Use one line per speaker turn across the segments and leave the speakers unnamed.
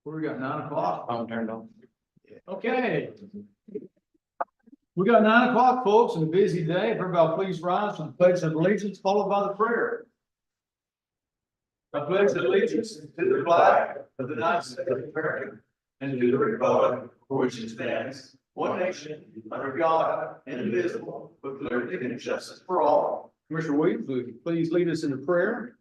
We got 9 o'clock.
Phone turned on.
Okay. We got 9 o'clock, folks, and a busy day. If everybody please rise for the pledge of allegiance, followed by the prayer. I pledge allegiance to the flag of the United States of America and to the republic for which it stands, one nation, under God, indivisible, with liberty and justice for all. Commissioner Williams, would you please lead us in the prayer?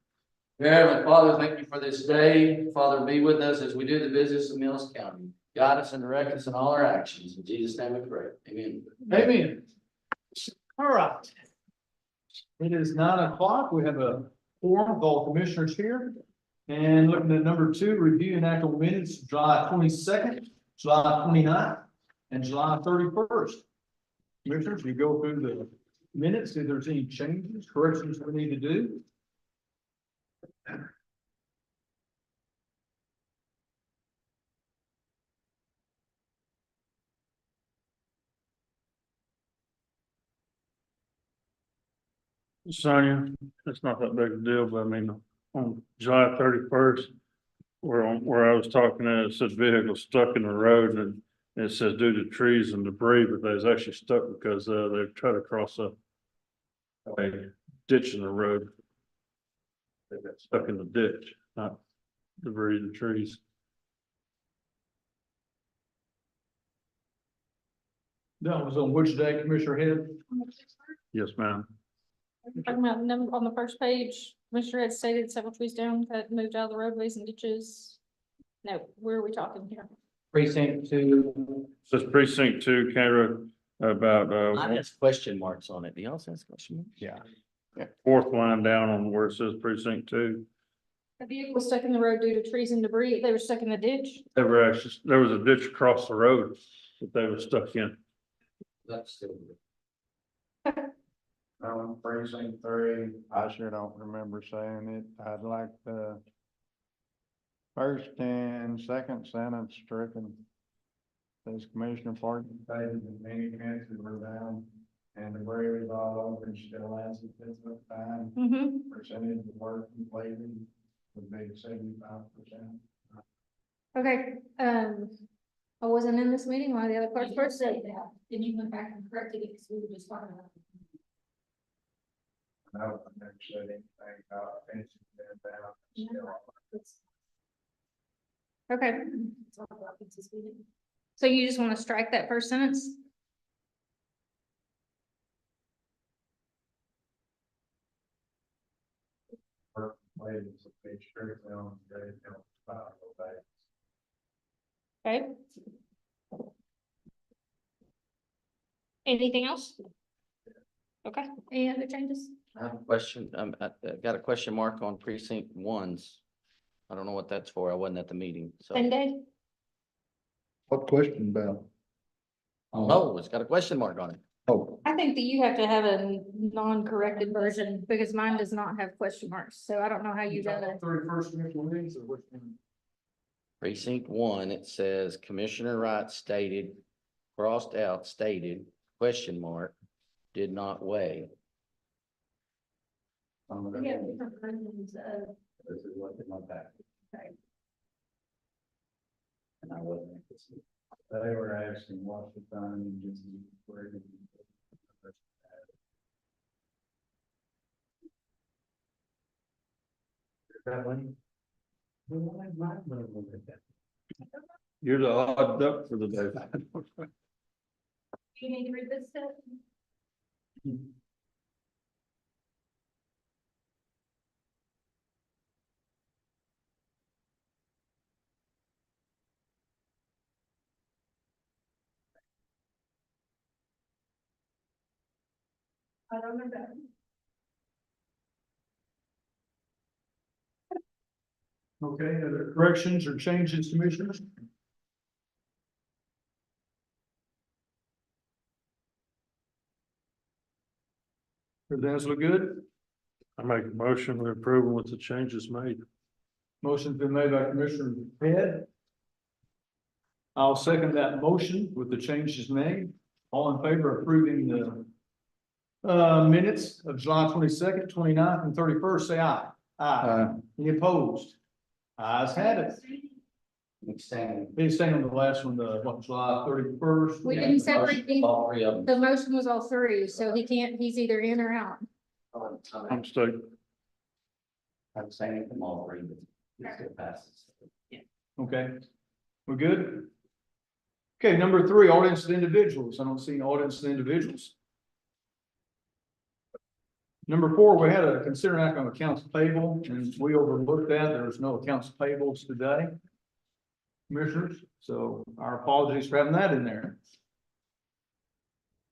Dear Heavenly Father, thank you for this day. Father, be with us as we do the business of Mills County. Guide us and direct us in all our actions. In Jesus' name we pray. Amen.
Amen. All right. It is 9 o'clock. We have a quorum of all commissioners here. And looking at number 2, review and act on minutes, July 22nd, July 29th, and July 31st. Commissioners, you go through the minutes, see if there's any changes, corrections we need to do.
Sonia, it's not that big a deal, but I mean, on July 31st, where I was talking at, it says vehicle stuck in the road and it says due to trees and debris, but they was actually stuck because they tried to cross a ditch in the road. They got stuck in the ditch, not debris and trees.
That was on which day, Commissioner Head?
Yes, ma'am.
Talking about number on the first page, Commissioner had stated several trees down that moved out of the roadways and ditches. No, where are we talking here?
Precinct 2.
Says precinct 2, Canada, about
Mine has question marks on it. Do y'all see question marks?
yeah, 4th line down on where it says precinct 2.
A vehicle was stuck in the road due to trees and debris. They were stuck in the ditch.
There was a ditch across the road that they were stuck in.
That's still.
Precinct 3, I sure don't remember saying it. I'd like the first and second sentence stricken. Says Commissioner Parkin stated that many fences were down and debris was all over and still has it this much time. Percentage of work completed would be 75%.
Okay, I wasn't in this meeting while the other clerks first said that. Then you went back and corrected it because we were just talking about it.
No, I never said anything about fences being down.
Okay. So you just want to strike that first sentence?
Work completed is a big strictly on the day, you know, 5 days.
Okay. Anything else? Okay, any other changes?
I have a question. I got a question mark on precinct 1's. I don't know what that's for. I wasn't at the meeting, so.
Same day?
What question about?
Oh, it's got a question mark on it.
Oh,
I think that you have to have a non-corrected version because mine does not have question marks, so I don't know how you done it.
31st, Commissioner Williams, or which one?
Precinct 1, it says Commissioner Wright stated, crossed out stated, question mark, did not weigh.
We have different versions of.
This is what's in my back.
Okay.
And I wasn't at this.
they were asking what's the time and just where did you?
That one?
You're the odd duck for the day.
You need to read this stuff? I don't know that.
Okay, other corrections or changes, Commissioners? Everything's look good?
I make a motion to approve with the changes made.
Motion's been made by Commissioner Head. I'll second that motion with the changes made. All in favor of approving the minutes of July 22nd, 29th, and 31st, say aye. Aye. Any opposed? Ayes have it.
Extending.
He's saying on the last one, what, July 31st?
We didn't separate these.
All three of them.
The motion was all three, so he can't, he's either in or out.
I'm staying.
I'm saying them all three, but it still passes.
Okay, we're good? Okay, number 3, audience of individuals. I don't see an audience of individuals. Number 4, we had a consider act on accounts payable, and we overlooked that. There's no accounts payables today. Commissioners, so our apologies for having that in there.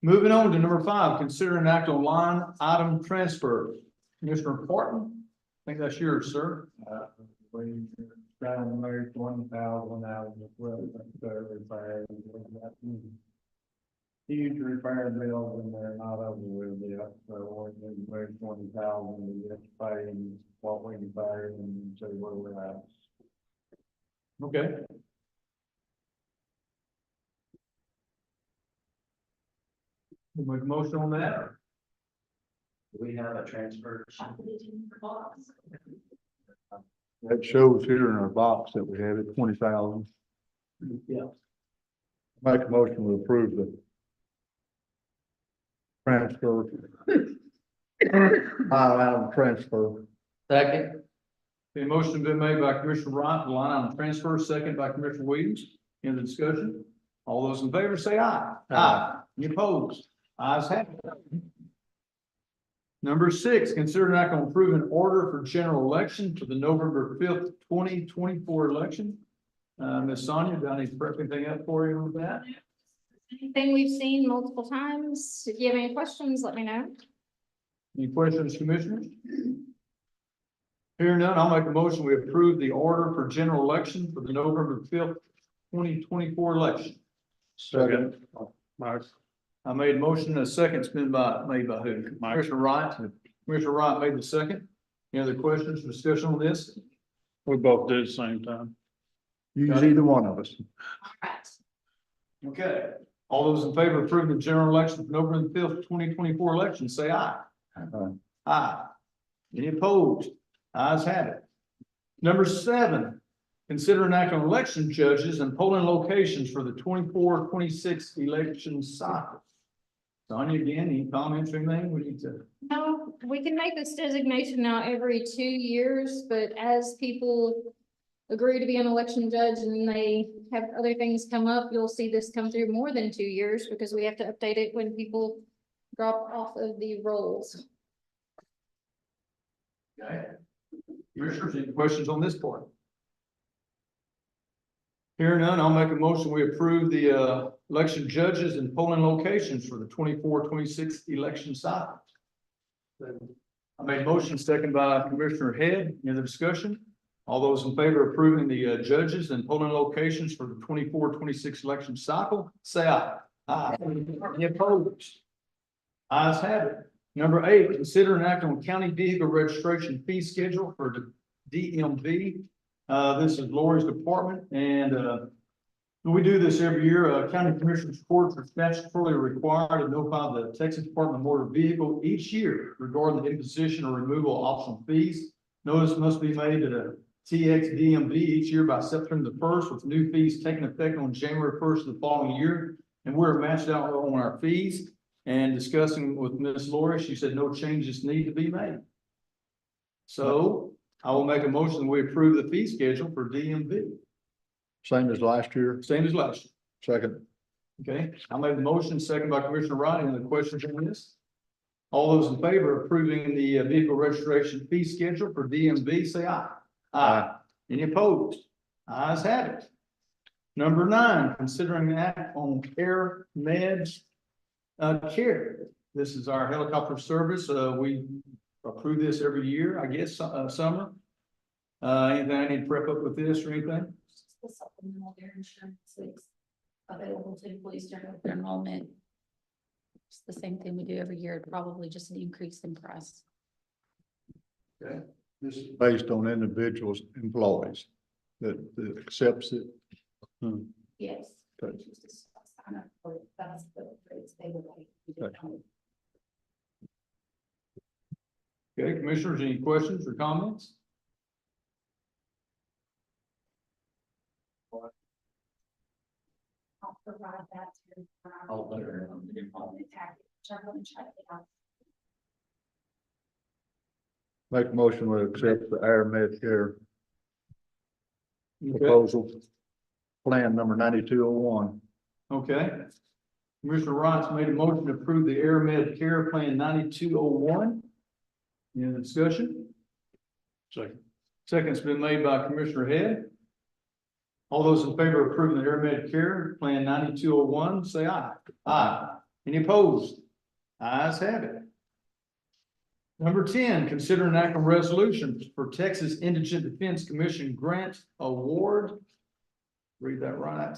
Moving on to number 5, consider an act on line item transfer. Commissioner Parton, I think that's yours, sir.
We trying to move 1,000 out of the equipment repair. Huge repair bills and they're not over with yet, so we need to move 20,000 to get paid what we can pay and see where we're at.
Okay. We'll make a motion on that.
Do we have a transfer?
That shows here in our box that we have it 20,000.
Yeah.
Make a motion to approve the transfer. Transfer.
Second.
The motion been made by Commissioner Wright, the line item transfer, second by Commissioner Williams. In the discussion, all those in favor say aye. Aye. Any opposed? Ayes have it. Number 6, consider an act on approving order for general election for the November 5th, 2024 election. Ms. Sonia, do I need to prep anything up for you with that?
Anything we've seen multiple times. If you have any questions, let me know.
Any questions, commissioners? Hearing none, I'll make a motion. We approve the order for general election for the November 5th, 2024 election.
Second. Mike.
I made a motion, a second's been made by who?
Mike.
Commissioner Wright. Commissioner Wright made the second. Any other questions or discussion on this?
We both did at the same time.
Use either one of us.
Okay. All those in favor of approving the general election for November 5th, 2024 election, say aye.
Aye.
Aye. Any opposed? Ayes have it. Number 7, consider an act on election judges and polling locations for the 24-26 election cycle. Sonia, again, any comments or anything? We need to.
No, we can make this designation now every 2 years, but as people agree to be an election judge and they have other things come up, you'll see this come through more than 2 years because we have to update it when people drop off of the rolls.
Okay. Commissioners, any questions on this point? Hearing none, I'll make a motion. We approve the election judges and polling locations for the 24-26 election cycle. I made a motion, second by Commissioner Head. Any other discussion? All those in favor of approving the judges and polling locations for the 24-26 election cycle, say aye. Aye. Any opposed? Ayes have it. Number 8, consider an act on county vehicle registration fee schedule for the DMV. This is Lori's department, and we do this every year. County Commissioners Courts are statutorily required to notify the Texas Department of Motor Vehicle each year regarding the imposition or removal of optional fees. Notice must be made to the TX DMV each year by September the 1st, with new fees taking effect on January 1st of the following year. And we're matched out on our fees. And discussing with Ms. Lori, she said no changes need to be made. So I will make a motion, we approve the fee schedule for DMV,
Same as last year.
same as last year.
Second.
Okay, I made the motion, second by Commissioner Wright. Any other questions on this? All those in favor of approving the vehicle registration fee schedule for DMV, say aye. Aye. Any opposed? Ayes have it. Number 9, considering an act on Air Meds care. This is our helicopter service. We approve this every year, I guess, summer. Anything I need to prep up with this or anything?
Just the supplemental their insurance is available to employees during their enrollment. It's the same thing we do every year, probably just an increase in price.
Okay.
This is based on individuals, employees that accepts it.
Yes.
Okay.
Just sign up for it. That's the rates they would like.
Okay, commissioners, any questions or comments?
provide that to.
All better.
Enrollment package, which I'm gonna check it out.
Make a motion to accept the Air Medicare
Okay,
proposal. Plan number 9201.
okay. Commissioner Rice made a motion to approve the AirMed Care Plan 9201. Any discussion?
Second.
Second's been made by Commissioner Head. All those in favor of approving the AirMed Care Plan 9201, say aye. Aye. Any opposed? Ayes have it. Number 10, consider an act on resolution for Texas Indigent Defense Commission Grant Award. Read that right.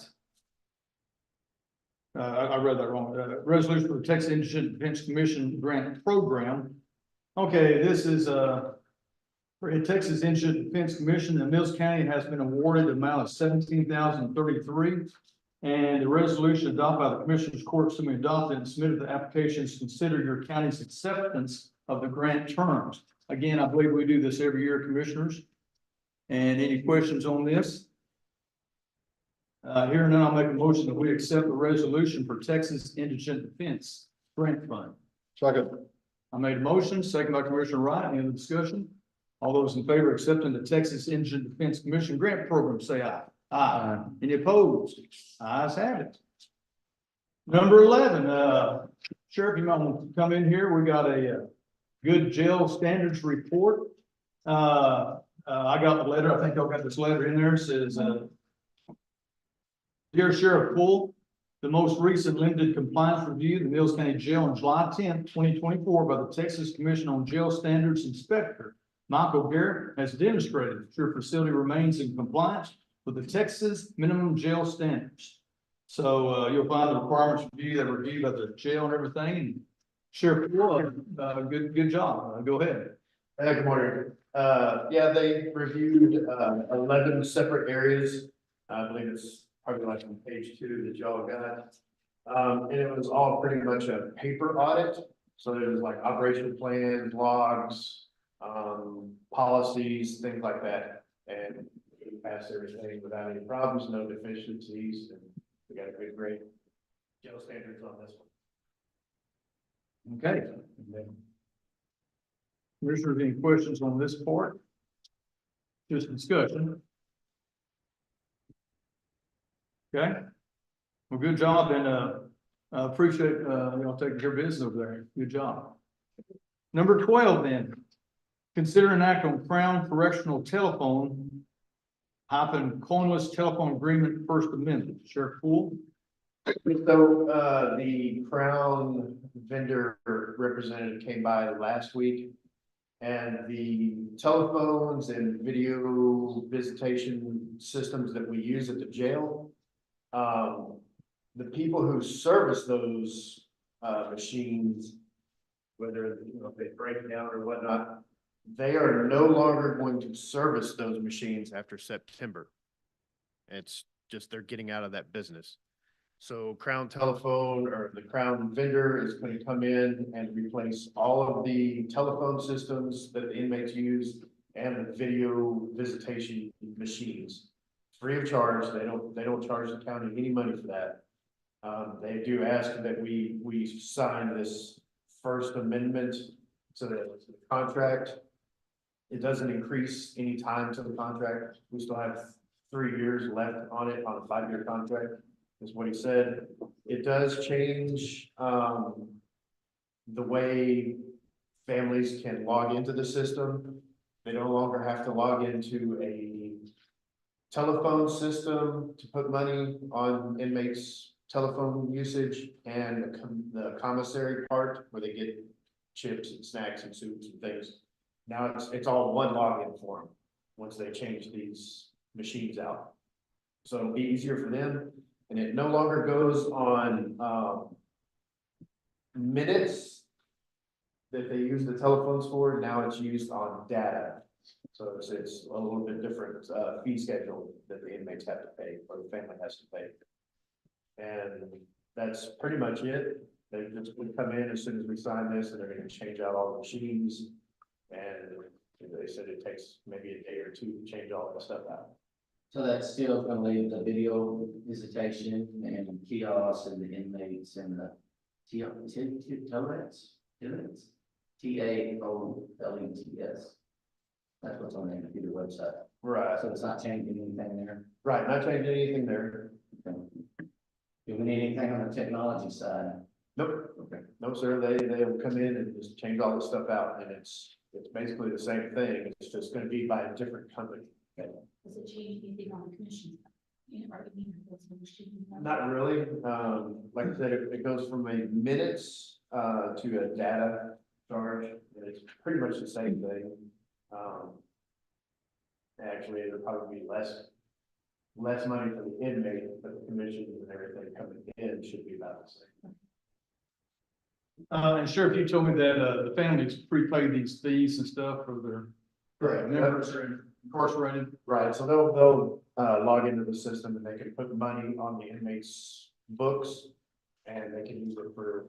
I read that wrong. Resolution for the Texas Indigent Defense Commission Grant Program. Okay, this is, for the Texas Indigent Defense Commission in Mills County has been awarded an amount of $17,033. And the resolution adopted by the Commissioners Court, to be adopted and submitted the applications, consider your county's acceptance of the grant terms. Again, I believe we do this every year, Commissioners. And any questions on this? Here and now, I'll make a motion that we accept the resolution for Texas Indigent Defense Grant Fund.
Second.
I made a motion, second by Commissioner Wright. Any other discussion? All those in favor of accepting the Texas Indigent Defense Commission Grant Program, say aye. Aye. Any opposed? Ayes have it. Number 11, Sheriff, you might want to come in here. We got a good jail standards report. I got the letter. I think y'all got this letter in there. It says, Dear Sheriff Poole, the most recent limited compliance review, the Mills County Jail on July 10th, 2024 by the Texas Commission on Jail Standards Inspector Michael Garrett has demonstrated that your facility remains in compliance with the Texas minimum jail standards. So you'll find the requirements review, that review by the jail and everything. And Sheriff Poole, good job. Go ahead.
Good morning. Yeah, they reviewed 11 separate areas. I believe it's probably like on page 2 that y'all got. And it was all pretty much a paper audit. So it was like operation plans, logs, policies, things like that. And we passed everything without any problems, no deficiencies, and we got a good grade. Jail standards on this one.
Okay. Commissioners, any questions on this part? Just discussion. Okay. Well, good job, and I appreciate y'all taking care of business over there. Good job. Number 12 then. Consider an act on Crown Correctional Telephone coinless telephone agreement First Amendment. Sheriff Poole.
So, the Crown vendor representative came by last week. And the telephones and video visitation systems that we use at the jail, the people who service those machines, whether they break down or whatnot, they are no longer going to service those machines after September. It's just they're getting out of that business. So Crown Telephone, or the Crown vendor, is going to come in and replace all of the telephone systems that the inmates use and the video visitation machines, free of charge. They don't charge the county any money for that. They do ask that we sign this First Amendment to the contract. It doesn't increase any time to the contract. We still have 3 years left on it on a 5-year contract. Is what he said. It does change the way families can log into the system. They no longer have to log into a telephone system to put money on inmates' telephone usage, and the commissary part where they get chips and snacks and soups and things. Now it's all one login for them once they change these machines out. So it'll be easier for them. And it no longer goes on minutes that they use the telephones for. Now it's used on data. So it's a little bit different fee schedule that the inmates have to pay, or the family has to pay. And that's pretty much it. They just would come in as soon as we sign this, and they're going to change out all the machines. And they said it takes maybe a day or two to change all that stuff out.
So that's still gonna leave the video visitation and kiosks and the inmates and the TOLETs, TAOLETS. That's what's on the computer website.
Right,
So it's not changing anything there.
right, not changing anything there.
Okay. Do we need anything on the technology side?
Nope,
Okay.
no, sir, they will come in and just change all this stuff out, and it's basically the same thing, it's just gonna be by a different company.
Does it change anything on the commission? You know, or the meter bills when we should be done?
Not really, like I said, it goes from a minutes, to a data charge, and it's pretty much the same thing. Actually, it'll probably be less money for the inmate, but the commissions and everything coming in should be about the same.
And Sheriff, you told me that, the families prepay these fees and stuff for their
Correct.
members who are incarcerated.
Right, so they'll log into the system and they can put money on the inmates' books. And they can use it for,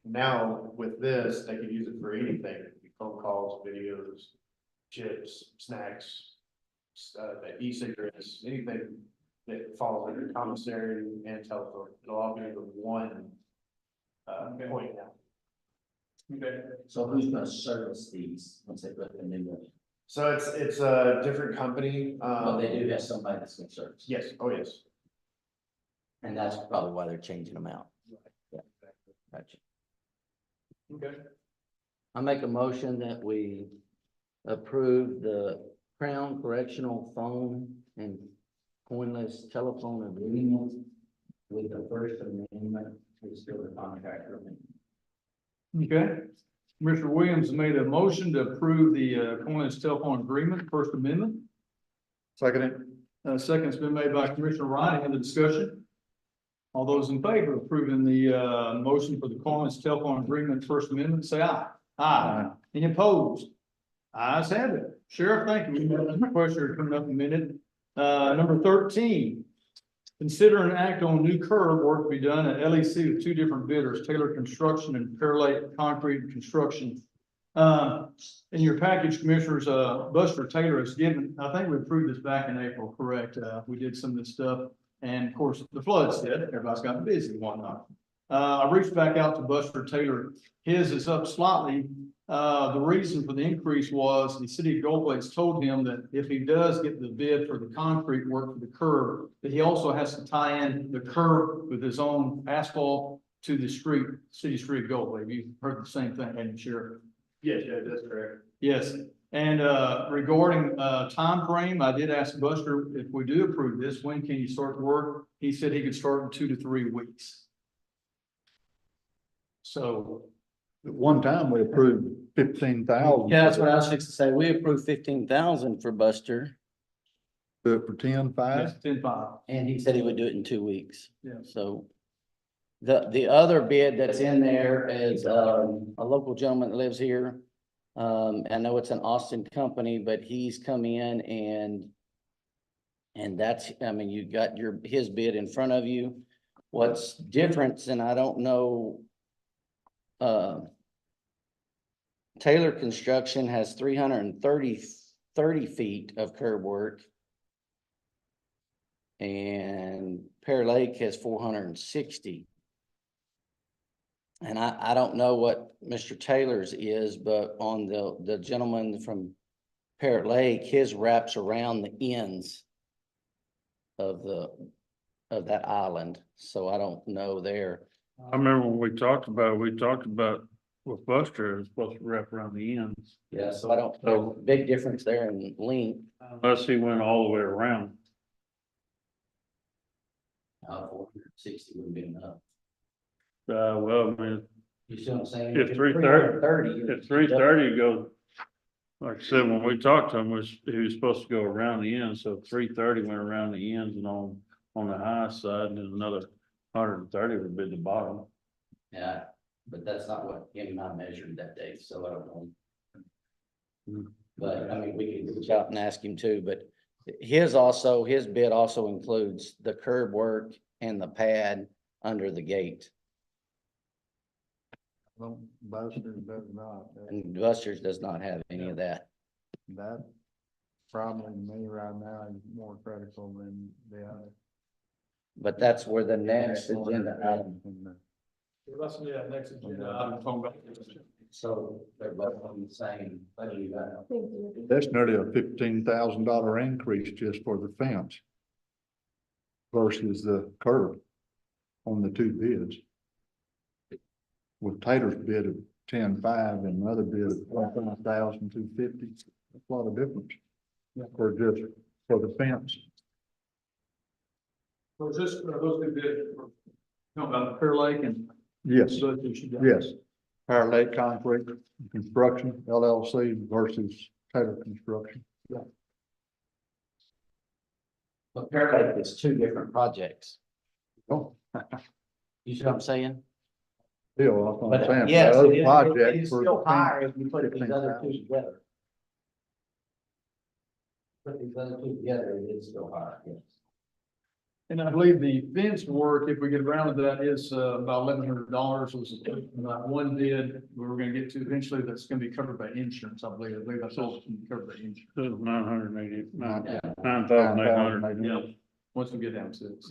now with this, they can use it for anything, it could be phone calls, videos, chips, snacks, e-cigarettes, anything that falls under commissary and telephone, it'll all be under one point now.
Okay.
So who's gonna service these once they put them in the,
So it's a different company,
but they do have somebody that's gonna service.
yes, oh, yes.
And that's probably why they're changing them out. Yeah. Gotcha.
Okay.
I make a motion that we approve the Crown Correctional Phone and Coinless Telephone Agreement with the First Amendment, it's still the contractor.
Okay. Commissioner Williams made a motion to approve the, Coinless telephone agreement, First Amendment.
Second it.
Second's been made by Commissioner Ryan. Any other discussion? All those in favor of approving the, motion for the Coinless telephone agreement, First Amendment, say aye. Aye. Any opposed? Ayes have it. Sheriff, thank you. We have another question coming up in a minute. Number 13. Consider an act on new curb work to be done at LEC with two different bidders, Taylor Construction and Pear Lake Concrete Construction. In your package, Commissioners, Buster Taylor has given, I think we approved this back in April, correct? We did some of this stuff, and of course, the floods hit, everybody's got busy and whatnot. I reached back out to Buster Taylor. His is up slightly. The reason for the increase was the city of Gold Blake's told him that if he does get the bid for the concrete work for the curb, that he also has to tie in the curb with his own asphalt to the street, city street Gold Lake. You've heard the same thing, hadn't you, Sheriff?
Yes, yeah, that's correct.
Yes, and regarding time frame, I did ask Buster, if we do approve this, when can you start work? He said he could start in 2 to 3 weeks. So,
At one time, we approved 15,000.
Yeah, that's what I was fixing to say. We approved 15,000 for Buster,
Do it for 10,5.
yes, 10-5.
and he said he would do it in 2 weeks.
Yeah.
So the other bid that's in there is, a local gentleman that lives here. I know it's an Austin company, but he's come in and that's, I mean, you got his bid in front of you. What's different, and I don't know, Taylor Construction has 330 feet of curb work. And Pear Lake has 460. And I don't know what Mr. Taylor's is, but on the gentleman from Pear Lake, his wraps around the ends of that island, so I don't know there.
I remember when we talked about with Buster, it's supposed to wrap around the ends,
Yeah, so I don't know, big difference there in length.
unless he went all the way around.
460 wouldn't be enough.
Well, I mean,
You see what I'm saying?
If 330
330.
at 330 goes, like I said, when we talked to him, he was supposed to go around the ends, so 330 went around the ends and on the high side, and then another 130 would be the bottom.
Yeah, but that's not what him and I measured that day, so I don't know. But I mean, we can reach out and ask him too, but his bid also includes the curb work and the pad under the gate.
Well, Buster does not.
And Buster's does not have any of that.
That probably me right now is more critical than the other.
But that's where the next agenda item,
And,
That's, yeah, next agenda, I'm talking about.
so they're both on the same, but you got.
That's nearly a $15,000 increase just for the fence versus the curb on the two bids. With Taylor's bid of 10,500 and the other bid of 5,250, that's a lot of difference. For just, for the fence.
So just, those two bids, talking about Clear Lake and.
Yes,
Those two she got.
yes. Power Lake Concrete Construction LLC versus Taylor Construction.
But Pear Lake is two different projects.
Oh,
You see what I'm saying?
Bill, that's what I'm saying.
But yes,
The other
it
project
is
for
still
the fence,
higher if you put these other two
15,000.
together. Put these other two together, it is still higher, yes.
And I believe the fence work, if we get around to that, is about $1,100 was about one bid we were gonna get to eventually, that's gonna be covered by insurance, I believe that's all gonna be covered by insurance.
It was 980,
Yeah.
9,800.
Yeah, once we get down to it.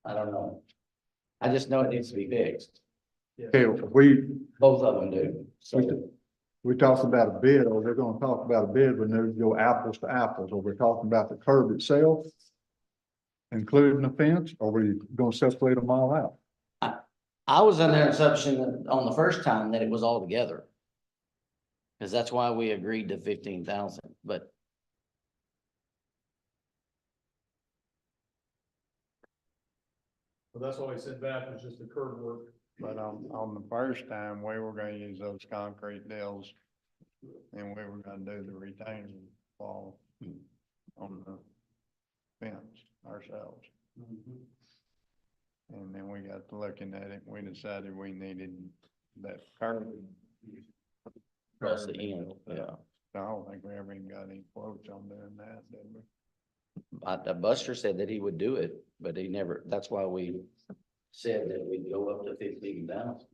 I don't know. I just know it needs to be fixed.
Okay,
Both of them do. So
we talked about a bid, or they're gonna talk about a bid when they go apples to apples, or we're talking about the curb itself, including the fence, or we gonna separate them all out?
I was under the assumption that on the first time that it was all together. Cause that's why we agreed to 15,000, but
So that's why we said back was just the curb work.
but on the first time, we were gonna use those concrete deals. And we were gonna do the retaining wall on the fence ourselves. And then we got to looking at it, we decided we needed that curb.
across the end, yeah.
I don't think we ever even got any quotes on doing that, did we?
Buster said that he would do it, but he never, that's why we said that we'd go up to 15,000.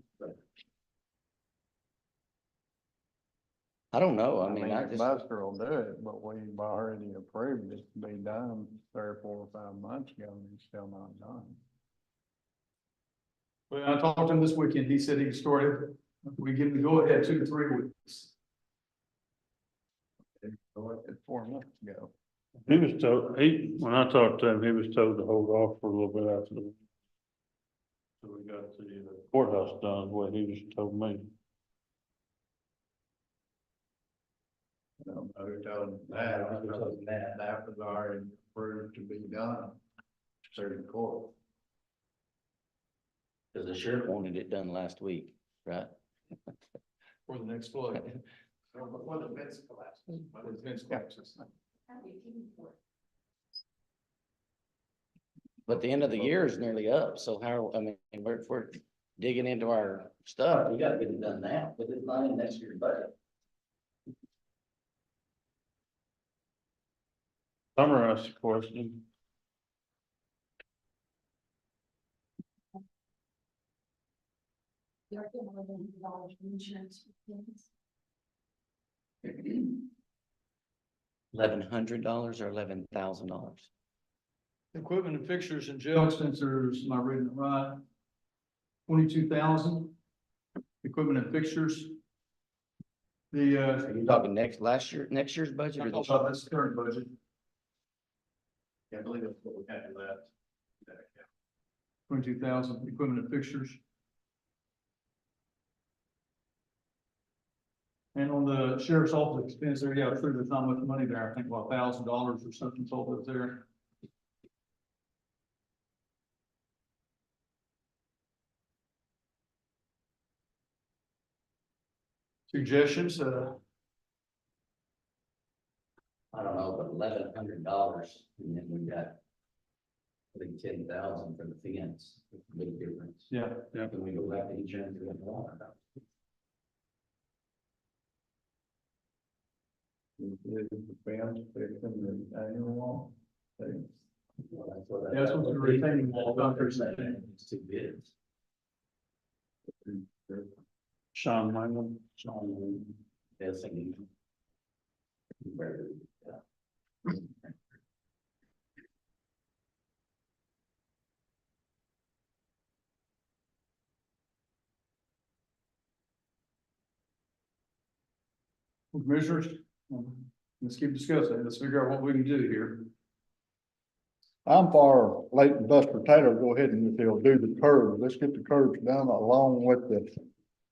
I don't know, I mean, I just,
Buster will do it, but we've already approved it to be done 3 or 4 or 5 months ago, and it's still not done.
Well, I talked to him this weekend, he said he started, we give him the go ahead 2 to 3 weeks.
So it's 4 months ago.
He was told, when I talked to him, he was told to hold off for a little bit after the. So we got the courthouse done, what he just told me.
I don't know who told him that, I was told that that was already approved to be done. Certain court.
cause the sheriff wanted it done last week, right?
For the next flood. Before the fence collapses. Before the fence collapses.
But the end of the year is nearly up, so how, I mean, if we're digging into our stuff, we gotta get it done now, but it's not in next year's budget.
Summarize the question.
$1,100 or $11,000?
Equipment and fixtures and jail sensors, am I reading it right? 22,000. Equipment and fixtures. The,
Are you talking next year's budget or
I'm
this?
talking about this current budget. Yeah, I believe that's what we had left. 22,000 equipment and fixtures. And on the sheriff's office expense there, yeah, sure, there's not much money there. I think about $1,000 or something total is there. Suggestions,
I don't know, but $1,100, and then we got. I think 10,000 for the fence, it's a big difference.
yeah,
Can we go back to insurance? We have a lot about it.
The fence, fixing the annual wall.
Well, that's what
That's what the retaining wall doctor said.
It's two bids.
Sean Langland.
Sean, yes, I mean,
Commissioners, let's keep discussing. Let's figure out what we can do here.
I'm for letting Buster Taylor go ahead and if he'll do the curbs, let's get the curbs done along with the,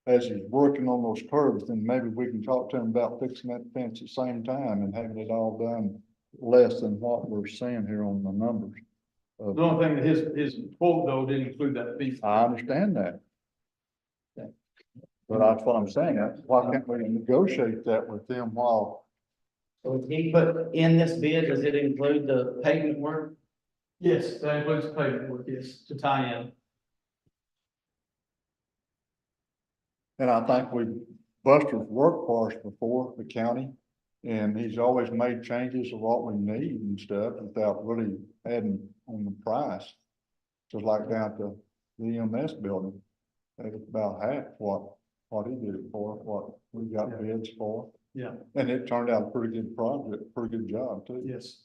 as he's working on those curbs, then maybe we can talk to him about fixing that fence at the same time and having it all done less than what we're seeing here on the numbers.
The only thing that his quote though didn't include that fee.
I understand that. But that's what I'm saying, why can't we negotiate that with them while,
So he put in this bid, does it include the pavement work?
Yes, that includes payment work, yes, to tie in.
and I think Buster's worked for us before, the county. And he's always made changes of what we need and stuff without really adding on the price. Just like down to the EMS building, it's about half what he did it for, what we got bids for.
Yeah.
And it turned out a pretty good project, pretty good job too.
Yes.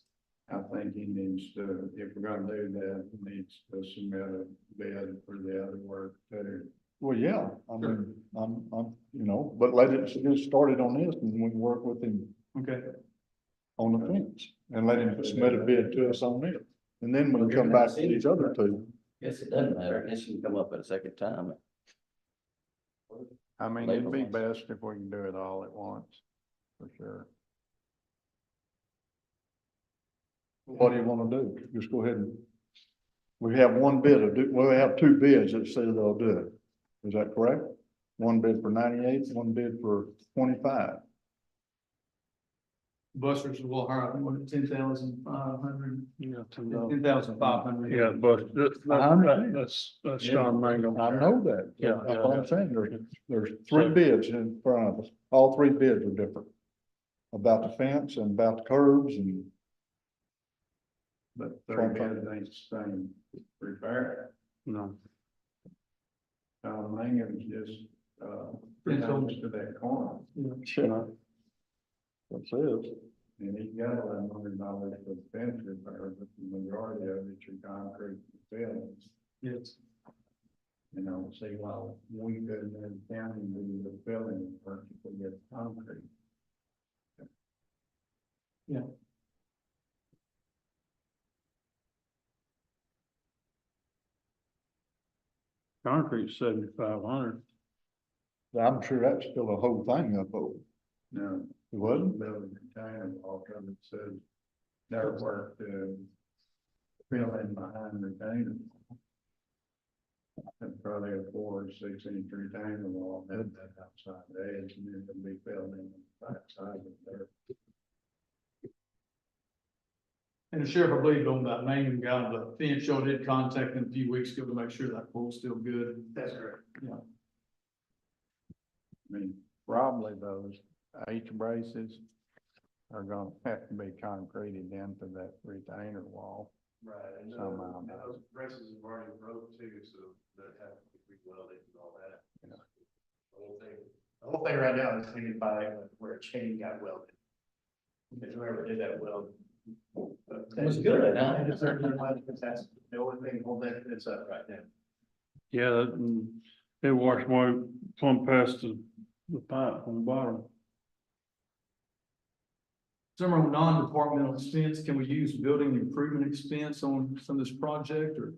I think he needs to, if we're gonna do that, he needs to submit a bid for the other work too.
Well, yeah, I mean, I'm, but let it get started on this and we can work with him
Okay.
on the fence. And let him submit a bid to us on it. And then we'll come back to these other two.
Yes, it doesn't matter, I guess you can come up at a second time.
I mean, it'd be best if we can do it all at once, for sure.
What do you wanna do? Just go ahead and. We have one bid, we have two bids that say they'll do it. Is that correct? One bid for 98, one bid for 25.
Buster's a little higher, I think, what, 10,500,
Yeah,
10,500.
Yeah, but that's Sean Mangum.
I know that.
Yeah,
That's what I'm saying. There's three bids in front of us. All three bids are different. About the fence and about the curbs and.
But three bids ain't the same repair.
No,
Mangum's just, down to that corner,
Sure. That's it.
and he got $1,100 for the fence repair, but the majority of it's your concrete fillings.
Yes.
See, while we couldn't in the county do the filling work, if we get concrete.
concrete 7,500.
I'm sure that's still a whole thing up over.
No,
It wasn't?
building container wall cover it says their work to fill in behind retainer. And probably a 4 or 6 inch retainer wall, had that outside edge, and then it'll be filled in the backside of there.
And the sheriff, I believe, on that main guy, on the fence, y'all did contact him a few weeks ago to make sure that pole's still good. That's correct. Yeah.
I mean, probably those H braces are gonna have to be concreted into that retainer wall.
Right, and
Somehow.
those braces have already broke too, so that have to be welded and all that.
Yeah.
The whole thing right now is hanging by where a chain got welded. Because whoever did that weld.
It was good, huh?
That's the only thing holding that fence up right now.
Yeah, it washed my plumb past the pipe on the bottom.
Some are non-departmental expense, can we use building improvement expense on some of this project or?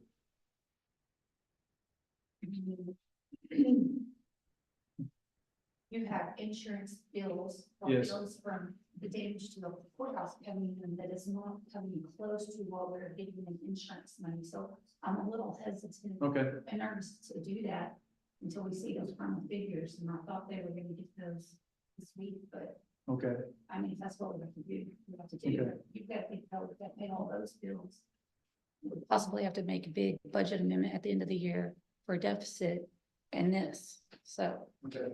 You have insurance bills, or
Yes.
bills from the damage to the courthouse coming in that is not coming close to what we're getting in insurance money, so I'm a little hesitant.
Okay,
And nervous to do that until we see those final figures, and I thought they were gonna get those this week, but
okay,
I mean, if that's what we have to do, we have to do,
Okay.
it. You've got to think about that, pay all those bills. We possibly have to make a big budget amendment at the end of the year for a deficit and this, so.
okay.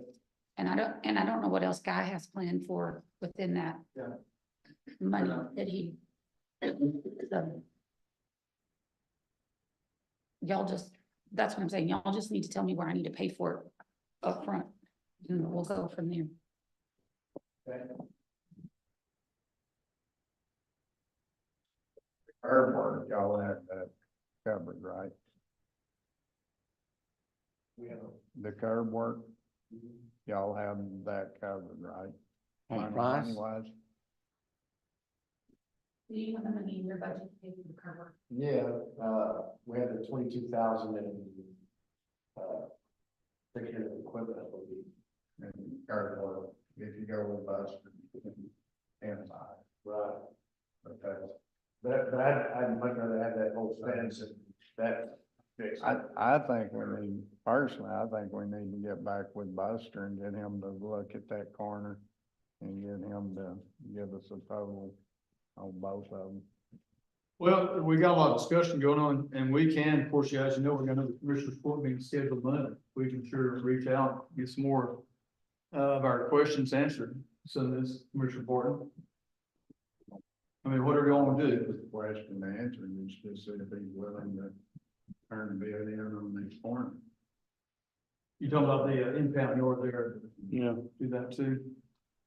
And I don't know what else Guy has planned for within that.
Yeah.
Money that he. So. Y'all just, that's what I'm saying, y'all just need to tell me where I need to pay for it up front, and we'll go from there.
Curb work, y'all have that covered, right?
We have
The curb work, y'all have that covered, right?
On price?
Money-wise?
Do you have the money in your budget to pay for the cover?
we have the 22,000 in, taking of equipment, I believe.
And curb work, if you go with Buster, and buy.
Right.
Okay.
But I'd much rather have that whole fence and that fixed.
I think we need, personally, I think we need to get back with Buster and get him to look at that corner and get him to give us a total on both of them.
Well, we got a lot of discussion going on, and we can, of course, as you know, we're gonna have the commissioner's court meeting scheduled Monday. We can sure reach out, get some more of our questions answered, so this Commissioner Borton. I mean, what are we gonna do?
The question to answer is just see if he's willing to turn the bid in on the corner.
You talking about the impound yard there,
Yeah,
do that too?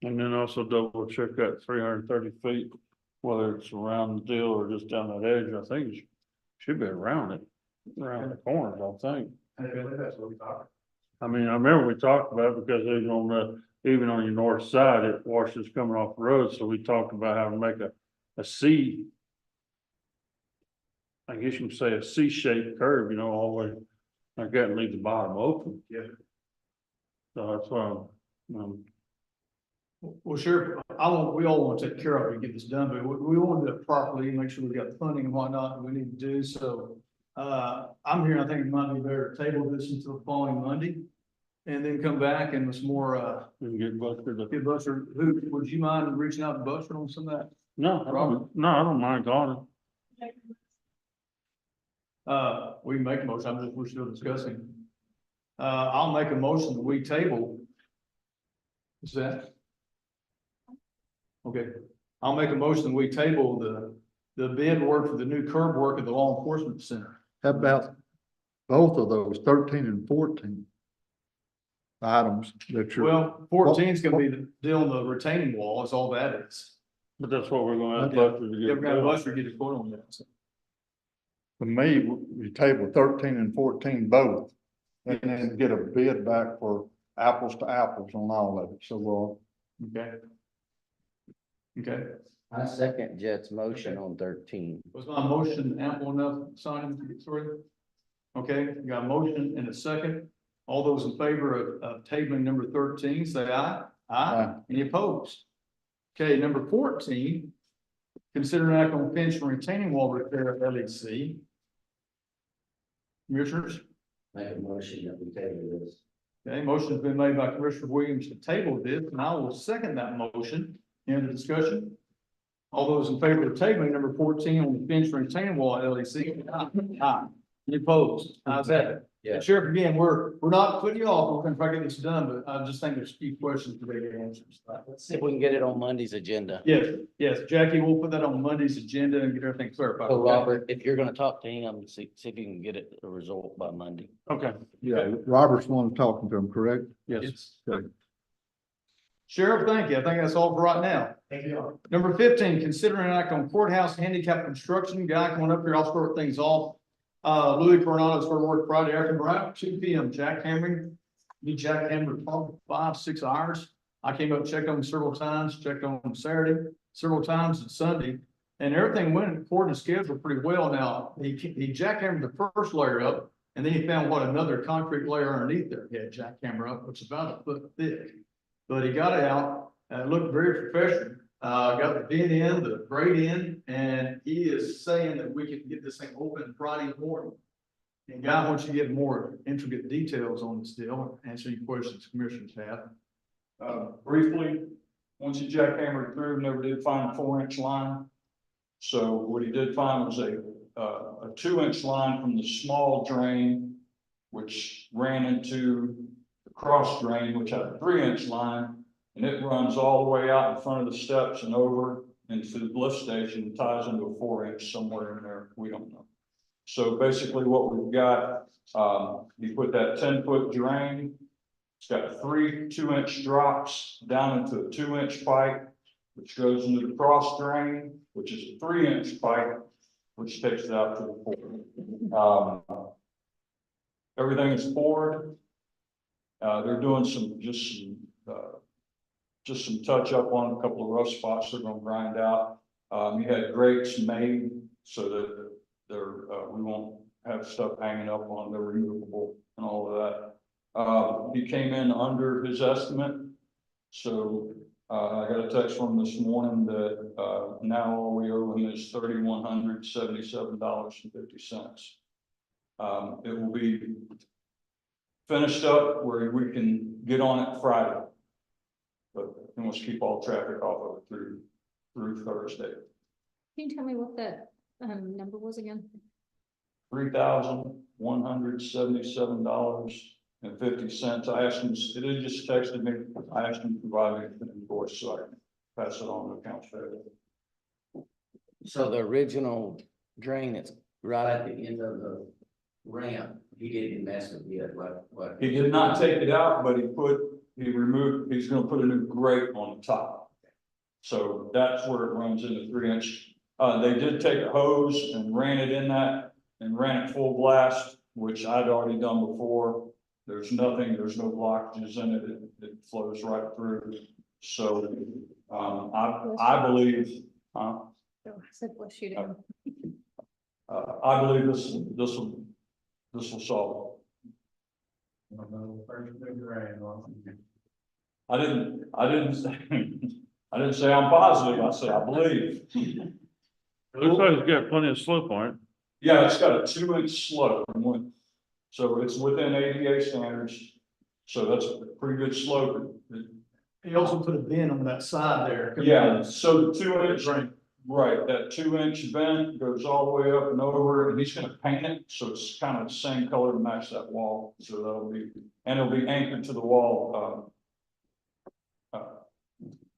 and then also double check that 330 feet, whether it's around the deal or just down that edge. I think it should be around it, around the corners, I think.
I believe that's what we talked.
I mean, I remember we talked about it because even on even on your north side, it washes coming off the road, so we talked about how to make a C. I guess you can say a C-shaped curve, you know, all the way, like that, and leave the bottom open.
Yeah.
So that's why,
Well, sure, we all want to take care of it and get this done, but we want to do it properly, make sure we got funding and whatnot that we need to do, so. I'm hearing, I think it might be better to table this until the following Monday. And then come back and with some more,
we can get Buster to.
get Buster, would you mind reaching out to Buster on some of that?
No, I don't mind calling.
We can make a motion, we're still discussing. I'll make a motion that we table. Is that? Okay, I'll make a motion that we table the bid work for the new curb work at the law enforcement center.
How about both of those, 13 and 14 items that you're?
Well, 14 is gonna be the deal on the retaining wall, is all that is.
But that's what we're gonna have
Yeah.
Buster to
Yeah, we're gonna have
get.
Buster get a quote on that. So.
For me, we table 13 and 14 both, and then get a bid back for apples to apples on all of it, so,
Okay. Okay,
I second Jet's motion on 13.
was my motion ample enough, Sonia, to get through? Okay, we got a motion and a second. All those in favor of tabling number 13, say aye.
Aye.
Any opposed? Okay, number 14, consider an act on fence and retaining wall repair at LEC. Commissioners,
Make a motion that we table this.
okay, motion's been made by Commissioner Williams to table this, and I will second that motion. Any other discussion? All those in favor of tabling number 14 on the fence and retaining wall at LEC? Aye. Any opposed? How's that?
Yeah.
And Sheriff, again, we're not putting you off, we're gonna try to get this done, but I just think there's a few questions today to answer.
Let's see if we can get it on Monday's agenda.
Yes, Jackie, we'll put that on Monday's agenda and get everything clarified.
So
okay?
Robert, if you're gonna talk to him, see if you can get it a result by Monday.
Okay,
yeah, Robert's the one talking to him, correct?
yes.
Okay.
Sheriff, thank you. I think that's all for right now.
Thank you.
Number 15, consider an act on courthouse handicap construction. Guy, come on up here. I'll start things off. Louis Coronado's for work Friday afternoon, around 2 p.m. jackhammering. He jackhammered probably 5-6 hours. I came up, checked on him several times, checked on him Saturday, several times and Sunday. And everything went according to schedule pretty well. Now, he jackhammered the first layer up, and then he found another concrete layer underneath there. He had jackhammer up, which is about a foot thick. But he got it out, and it looked very professional. Got the bid in, the grade in, and he is saying that we can get this thing open Friday morning. And Guy, wants you to get more intricate details on this deal, answer your questions commissioners have.
Briefly, once he jackhammered through, never did find a 4-inch line. So what he did find was a 2-inch line from the small drain, which ran into the cross drain, which had a 3-inch line. And it runs all the way out in front of the steps and over into the lift station, ties into a 4-inch somewhere in there. We don't know. So basically what we've got, you put that 10-foot drain. It's got 3 2-inch drops down into a 2-inch pipe, which goes into the cross drain, which is a 3-inch pipe, which takes it out to the port. Everything is poured. They're doing just some touch up on a couple of rough spots they're gonna grind out. You had grates made so that we won't have stuff hanging up on, they're removable and all of that. He came in under his estimate. So, I got a text from him this morning that, now all we owe him is $3,177.50. It will be finished up where we can get on it Friday. But we must keep all traffic off of it through Thursday.
Can you tell me what that, number was again?
$3,177.50. I asked him, it just texted me, I asked him to provide me an invoice so I can pass it on to accounts payable.
So the original drain that's right at the end of the ramp, he didn't mess with it, what?
He did not take it out, but he's gonna put a new grate on the top. So that's where it runs into 3-inch. They did take a hose and ran it in that and ran it full blast, which I'd already done before. There's no blockages in it. It flows right through. So, I believe,
Oh, I said, bless you down.
I believe this will solve it. I didn't say I'm positive. I said I believe.
It looks like it's got plenty of slope on it.
Yeah, it's got a 2-inch slope. So it's within ADA standards. So that's a pretty good slope.
He also put a bin on that side there.
Yeah, so the 2-inch, right, that 2-inch vent goes all the way up and over, and he's gonna paint it, so it's kind of the same color to match that wall. So it'll be anchored to the wall.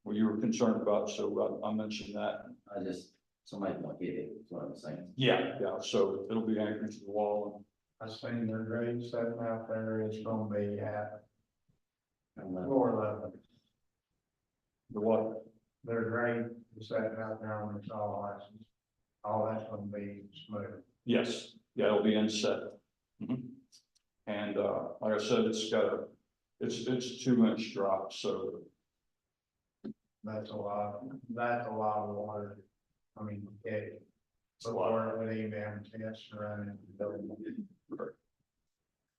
What you were concerned about, so I mentioned that.
Somebody might get it, is what I'm saying.
Yeah, so it'll be anchored to the wall.
I seen their grade setting out there, it's gonna be at
And,
floor level.
The what?
Their grade is setting out there when it's all licensed. All that's gonna be smooth.
Yes, yeah, it'll be inset. And, like I said, it's a 2-inch drop, so.
That's a lot of water. I mean, it, but water with even tests around the building.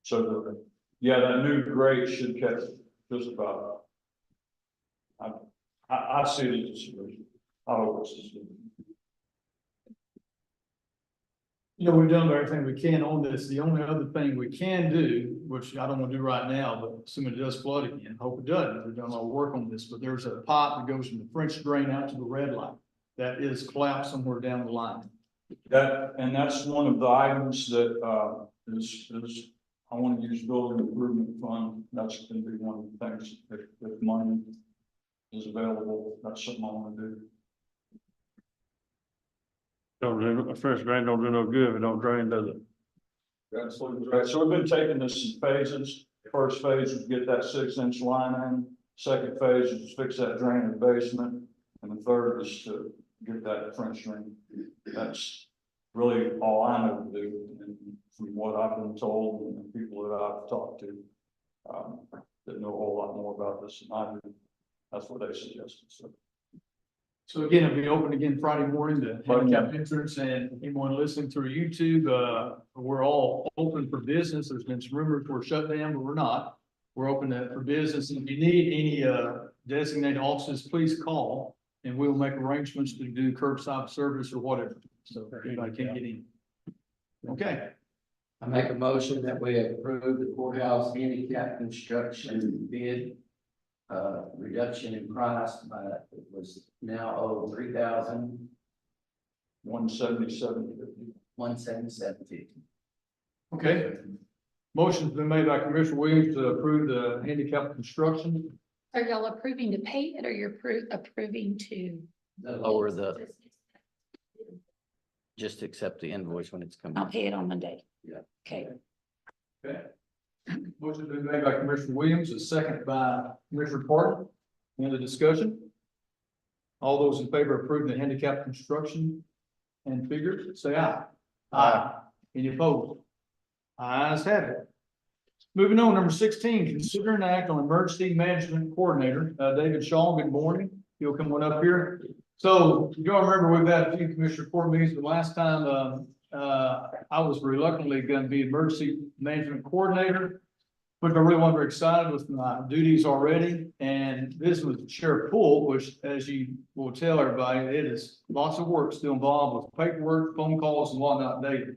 So that new grade should catch just about. I see it as a solution. I hope it's a solution.
You know, we've done everything we can on this. The only other thing we can do, which I don't want to do right now, but assuming it does flood again, hope it doesn't. We've done a lot of work on this, but there's a pipe that goes from the French drain out to the red line. That is collapsed somewhere down the line.
That's one of the items that, is I want to use building improvement fund. That's going to be one of the things if money is available, that's something I want to do.
A fresh drain don't do no good if it don't drain, does it?
Absolutely right. So we've been taking this in phases. First phase was get that 6-inch line in. Second phase is fix that drain in the basement. And the third is to get that French drain. That's really all I know to do. And from what I've been told and the people that I've talked to, that know a whole lot more about this than I do, that's what they suggested.
So again, it'll be open again Friday morning, the
Friday
handicap entrance, and anyone listening through YouTube, we're all open for business. There's been some rumors we're shut down, but we're not. We're open for business. And if you need any, designated offices, please call and we'll make arrangements to do curbside service or whatever. So if anybody can't get in. Okay.
I make a motion that we approve the courthouse handicap construction bid. Reduction in price by, it was now owed $3,177.50.
Okay. Motion's been made by Commissioner Williams to approve the handicap construction.
Are y'all approving to pay it or you're approving to?
Lower the, just accept the invoice when it's coming.
I'll pay it on Monday.
Yeah.
Okay.
Okay. Motion's been made by Commissioner Williams, a second by Commissioner Parton. Any other discussion? All those in favor of approving the handicap construction and figures, say aye. Aye. Any opposed? Ayes have it. Moving on, number 16, consider an act on emergency management coordinator, David Shaw, good morning. He'll come on up here. So you all remember we've had a few commissioner court meetings, the last time, I was reluctantly going to be emergency management coordinator. But I really wasn't very excited with my duties already, and this was Sheriff Poole, which, as you will tell everybody, it is lots of work still involved with paperwork, phone calls and whatnot daily.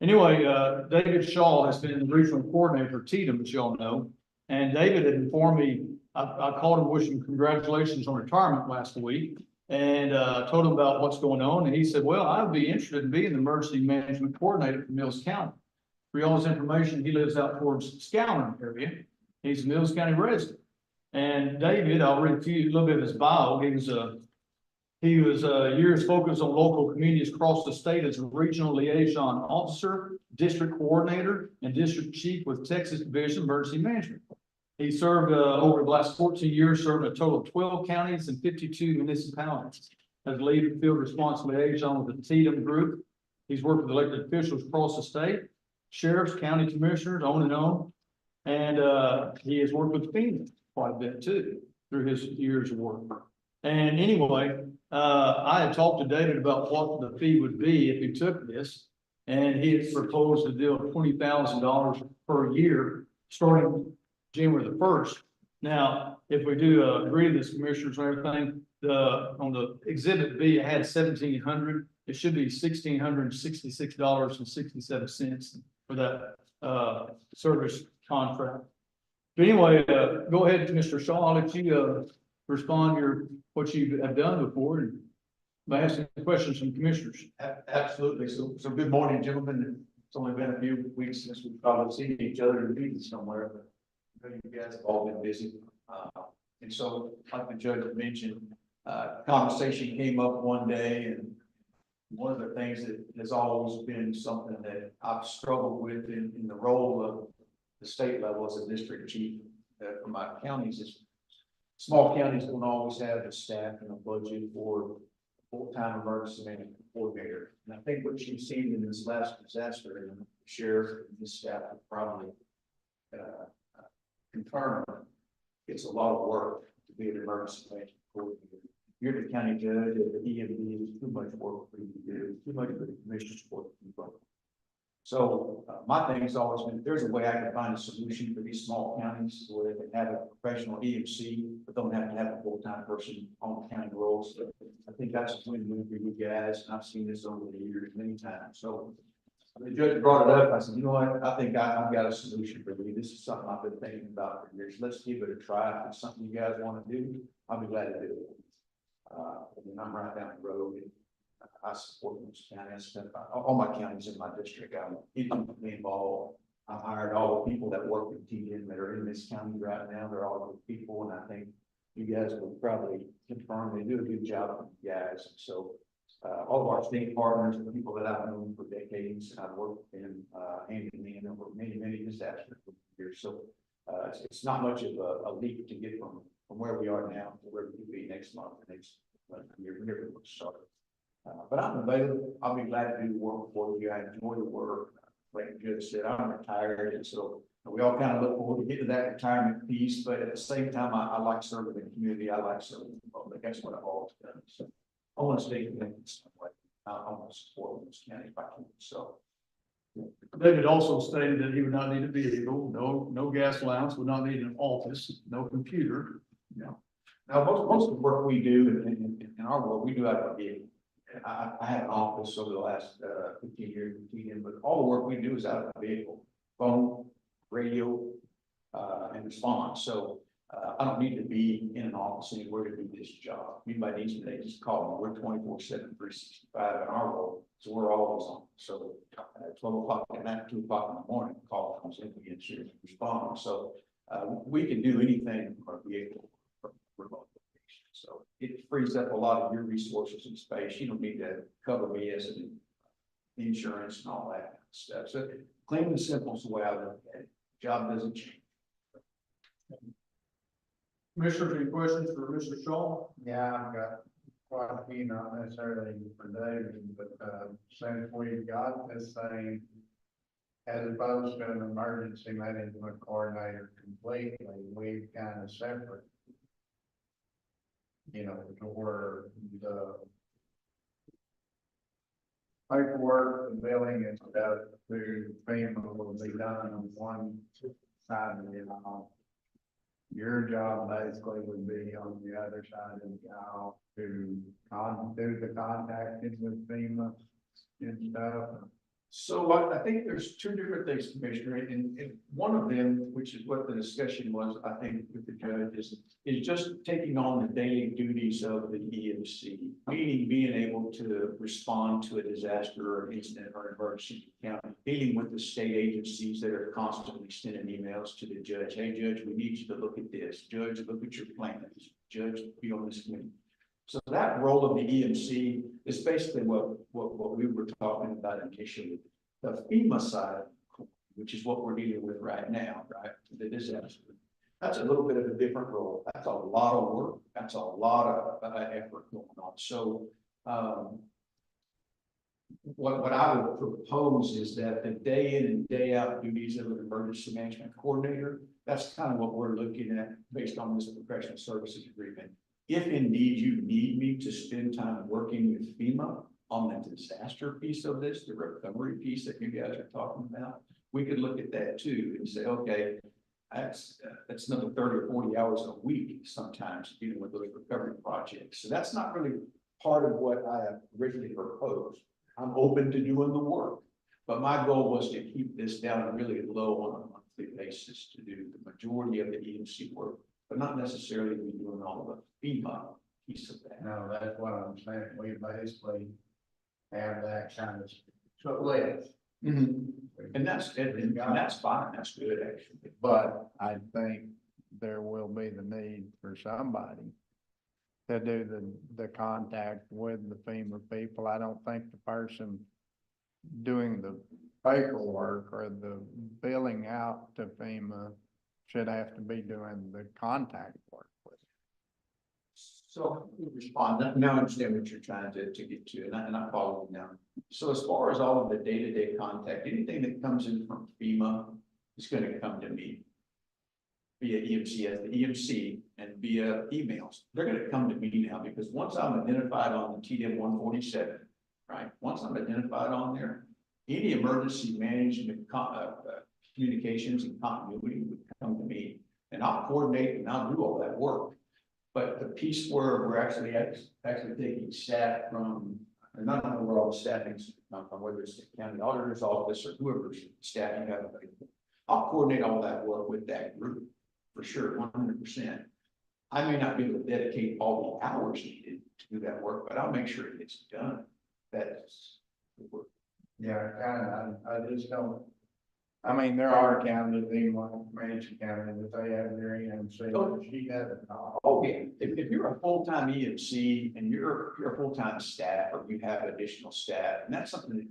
Anyway, David Shaw has been the regional coordinator for Tatum, as y'all know, and David had informed me, I called him wishing congratulations on retirement last week, and told him about what's going on, and he said, well, I'd be interested in being the emergency management coordinator for Mills County. For y'all's information, he lives out towards Scouting area. He's a Mills County resident. And David, I'll read to you a little bit of his bio. He was years focused on local communities across the state as a regional liaison officer, district coordinator, and district chief with Texas Division of Emergency Management. He served over the last 14 years, served a total of 12 counties and 52 municipalities as lead field response liaison with the Tatum Group. He's worked with elected officials across the state, sheriffs, county commissioners, on and on. And he has worked with FEMA quite a bit too, through his years of work. And anyway, I had talked to David about what the fee would be if he took this. And he had proposed a deal of $20,000 per year, starting January the 1st. Now, if we do agree to this, commissioners and everything, on the exhibit B, it had 1,700. It should be $1,666.67 for that service contract. But anyway, go ahead, Mr. Shaw. I'll let you respond to what you have done before, and may have some questions from commissioners.
Absolutely. So good morning, gentlemen. It's only been a few weeks since we've probably seen each other in meetings somewhere, but I know you guys have all been busy. And so, like the judge mentioned, conversation came up one day, and one of the things that has always been something that I've struggled with in the role of the state level as a district chief for my counties is small counties don't always have the staff and a budget for full-time emergency management coordinator. And I think what you've seen in this last disaster, and the sheriff and his staff have probably confirmed, it's a lot of work to be an emergency management coordinator. You're the county judge, and the EMD is too much work for you to do, too much for the commission's work to do. So my thing has always been, if there's a way I can find a solution for these small counties where they can have a professional EMC, but don't have to have a full-time person on the county roles. So I think that's a win-win for you guys, and I've seen this over the years many times. So the judge brought it up. I said, you know what? I think I've got a solution for you. This is something I've been thinking about for years. Let's give it a try. If it's something you guys want to do, I'll be glad to do it. And I'm right down the road. And I support Mills County. I spent all my counties in my district. I'm intimately involved. I hired all the people that work with TDM that are in this county right now. They're all good people, and I think you guys will probably confirm they do a good job with you guys. So all of our state partners and people that I've known for decades, and I've worked with them hand in hand over many disasters years. So it's not much of a leap to get from where we are now to where we will be next month, next year, whenever we start. But I'm available. I'll be glad to do the work for you. I enjoy the work. Like the judge said, I'm retired, and so we all kind of look forward to getting to that retirement piece. But at the same time, I like serving the community. I like serving the public. That's what I've always done. So I want to stay connected some way. I want to support Mills County if I can. So
David also stated that he would not need a vehicle, no gas allowance, would not need an office, no computer.
now most of the work we do in our work, we do have a vehicle. I had an office over the last 15 years, but all the work we do is out of a vehicle, phone, radio, and response. So I don't need to be in an office anywhere to do this job. Anybody needs me, they just call me. We're 24/7, 365 in our role, so we're always on. So at 12 o'clock at night, 2 o'clock in the morning, the call comes in, we get here and respond. So we can do anything from our vehicle from remote. So it frees up a lot of your resources and space. You don't need to cover me as an insurance and all that kind of stuff. So clean and simple is the way I look at it. Job doesn't change.
Commissioners, any questions for Mr. Shaw?
Yeah, I've got Well, not necessarily for David, but, since we got this thing, as opposed to an emergency management coordinator completely, we've kind of separate. You know, to where the paperwork, the billing and stuff through FEMA will be done on one side of the aisle. Your job basically would be on the other side of the aisle to do the contacting with FEMA and stuff.
So I think there's two different things, Commissioner, and one of them, which is what the discussion was, I think, with the judge, is just taking on the daily duties of the EMC, meaning being able to respond to a disaster or incident or emergency county, dealing with the state agencies that are constantly sending emails to the judge. Hey, Judge, we need you to look at this. Judge, look at your plans. Judge, be on this committee. So that role of the EMC is basically what we were talking about initially. The FEMA side, which is what we're dealing with right now, right? The disaster. That's a little bit of a different role. That's a lot of work. That's a lot of effort going on. So what I would propose is that the day in and day out duties of an emergency management coordinator, that's kind of what we're looking at based on this professional services agreement. If indeed you need me to spend time working with FEMA on the disaster piece of this, the recovery piece that you guys are talking about, we could look at that too and say, okay, that's another 30 or 40 hours a week sometimes dealing with those recovery projects. So that's not really part of what I originally proposed. I'm open to doing the work, but my goal was to keep this down really low on a monthly basis to do the majority of the EMC work, but not necessarily be doing all of the FEMA piece of that.
No, that's what I'm saying. We basically have that kind of split.
And that's fine. That's good, actually.
But I think there will be the need for somebody to do the contact with the FEMA people. I don't think the person doing the paperwork or the billing out to FEMA should have to be doing the contact work with.
So let me respond. Now I understand what you're trying to get to, and I follow you now. So as far as all of the day-to-day contact, anything that comes in from FEMA is going to come to me via EMC as the EMC and via emails. They're going to come to me now because once I'm identified on the TDM 147, right? Once I'm identified on there, any emergency management communications and continuity would come to me, and I'll coordinate and I'll do all that work. But the piece where we're actually taking staff from, and not know where all the staffing's come from, whether it's the county auditor's office or whoever's staffing you have available. I'll coordinate all that work with that group for sure, 100%. I may not be able to dedicate all the hours needed to do that work, but I'll make sure it gets done. That's the work.
Yeah, I just don't. I mean, there are counties, even like Mansion County, that they have their EMC, but she doesn't.
Oh, yeah. If you're a full-time EMC and you're a full-time staff or you have additional staff, and that's something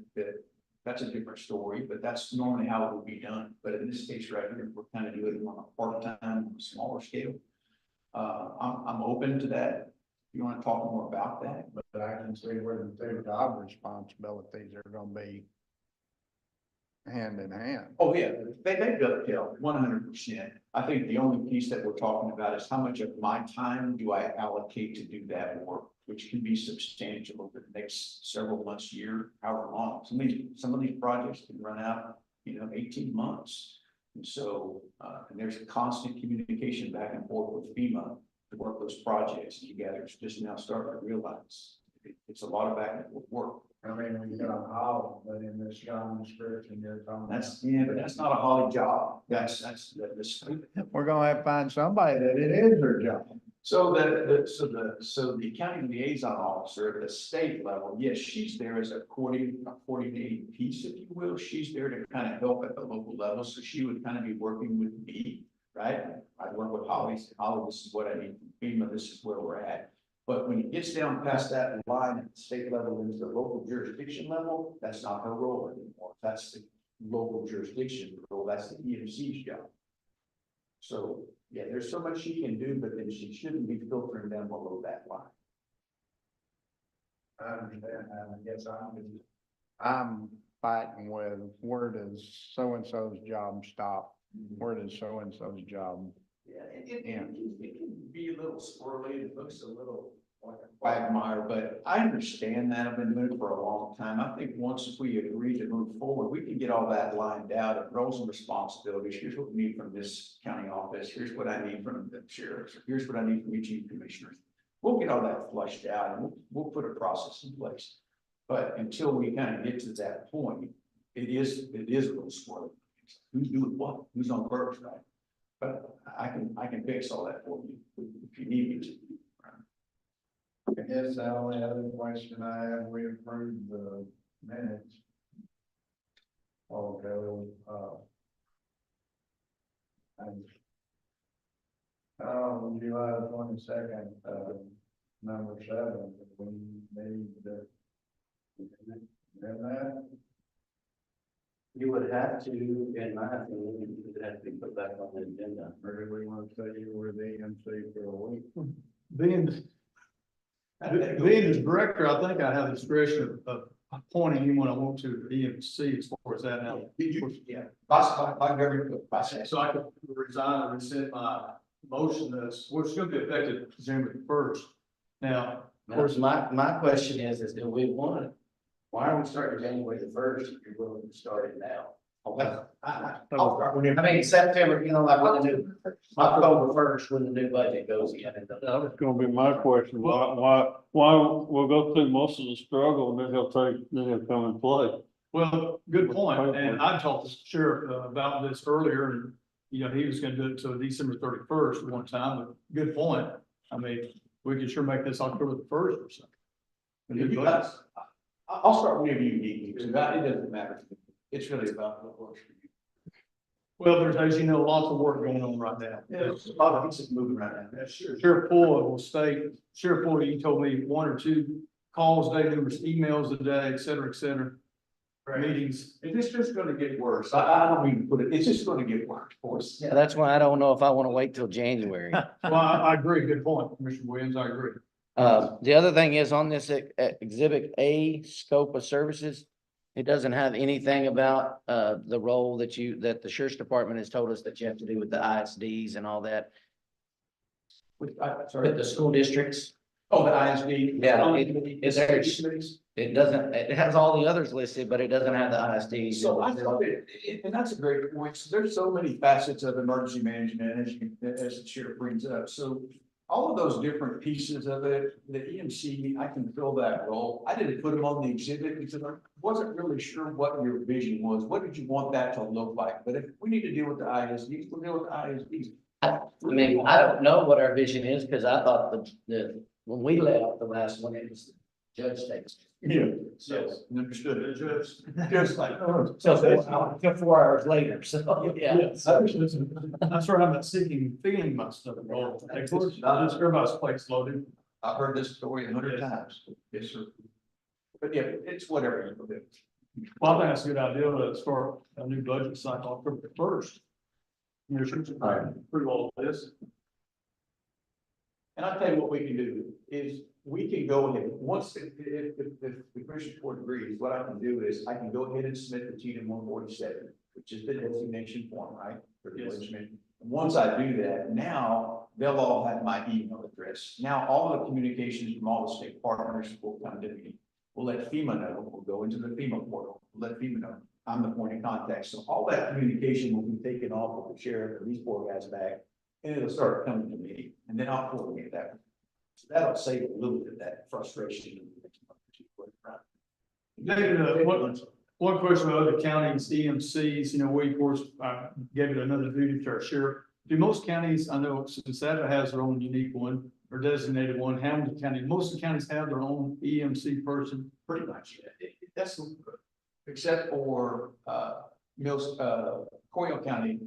that's a different story, but that's normally how it would be done. But in this case right here, we're kind of doing it on a part-time, smaller scale. I'm open to that. If you want to talk more about that.
But I can see where the two job responsibilities are gonna be hand in hand.
Oh, yeah, they dovetail 100%. I think the only piece that we're talking about is how much of my time do I allocate to do that work, which can be substantial over the next several months, year, however long. Some of these projects can run out, 18 months. And so, and there's a constant communication back and forth with FEMA to work those projects. You guys just now starting to realize it's a lot of back and forth work.
I mean, we got a hollow, but in this job description, you're talking.
But that's not a Holly job. That's.
We're gonna have to find somebody that it is their job.
So the county liaison officer at the state level, yes, she's there as a coordinating piece, if you will. She's there to kind of help at the local level. So she would kind of be working with me, right? I'd work with Holly, say, Holly, this is what I need from FEMA, this is where we're at. But when it gets down past that line at the state level into the local jurisdiction level, that's not her role anymore. That's the local jurisdiction role. That's the EMC's job. So, yeah, there's so much she can do, but then she shouldn't be filtering down below that line.
I understand, I guess I'm fighting with, where does so-and-so's job stop? Where does so-and-so's job?
Yeah, it can be a little squirrely, it looks a little like a quagmire, but I understand that, I've been doing it for a long time. I think once we agree to move forward, we can get all that lined out, and roles and responsibilities. Here's what we need from this county office, here's what I need from the sheriffs, here's what I need from each of you commissioners. We'll get all that flushed out, and we'll put a process in place. But until we kind of get to that point, it is a little squirrely. Who's doing what, who's on first, right? But I can fix all that for you if you need me to.
I guess the only other question I have, we approved the minutes. Although, July 22nd, number 7, we need to. That,
You would have to, in my opinion, it would have to be put back on the agenda.
or do we want to say you were the MC for a week?
Being the director, I think I have discretion of appointing anyone I want to EMC as far as that now.
Yeah, by every,
So I could resign and rescind my motion that's, which is gonna be effective January 1st. Now,
Of course, my question is do we want it? Why are we starting January the 1st if you're willing to start it now?
I'll start with
I mean, September, you know, like when the new, October 1st, when the new budget goes in.
That was gonna be my question. Why, we'll go through most of the struggle and then he'll come and play.
well, good point. And I talked to the sheriff about this earlier, and, you know, he was gonna do it till December 31st one time, but good point. I mean, we could sure make this October the 1st or something.
You guys, I'll start whenever you need me, because it doesn't matter. It's really about what works for you.
Well, there's, as you know, lots of work going on right now.
There's a lot of pieces moving right now. That's sure.
Sheriff Floyd will state, Sheriff Floyd, you told me 1 or 2 calls a day, numerous emails a day, et cetera, meetings.
And it's just gonna get worse. I don't mean to put it, it's just gonna get worse for us.
Yeah, that's why I don't know if I want to wait till January.
Well, I agree. Good point, Commissioner Williams. I agree.
The other thing is on this exhibit A, scope of services. It doesn't have anything about the role that the sheriff's department has told us that you have to do with the ISDs and all that.
Sorry.
With the school districts.
Oh, the ISD.
Yeah, it doesn't, it has all the others listed, but it doesn't have the ISDs.
So I thought and that's a great point. So there's so many facets of emergency management as the sheriff brings up. So all of those different pieces of it, the EMC, I can fill that role. I didn't put them on the exhibit because I wasn't really sure what your vision was. What did you want that to look like? But if we need to deal with the ISDs, we'll deal with the ISDs.
I mean, I don't know what our vision is, because I thought when we let out the last one, it was the judge takes.
Yeah.
So,
Understood. Just like.
so 4 hours later, so, yeah.
That's where I'm not seeking, feeling my stuff. Everybody's plate's loaded.
I've heard this story 100 times. Yes, sir. But yeah, it's whatever you do.
Well, I think that's a good idea to start a new budget cycle October the 1st. You know, should approve all of this.
And I'll tell you what we can do is we can go ahead, once, if the commission court agrees, what I can do is I can go ahead and submit the TDM 147, which is the designation form, right? For the legislation. And once I do that, now they'll all have my email address. Now, all the communications from all the state partners will come to me. We'll let FEMA know, we'll go into the FEMA portal, we'll let FEMA know I'm the point of contact. So all that communication will be taken off of the sheriff and these 4 guys back, and it'll start coming to me, and then I'll coordinate that. So that'll save a little bit of that frustration.
David, one question about other counties, EMCs, you know, we of course, gave it another duty to our sheriff. Do most counties, I know Savannah has their own unique one or designated one, Hamilton County, most of the counties have their own EMC person?
Pretty much, yeah. That's, except for, Coyle County,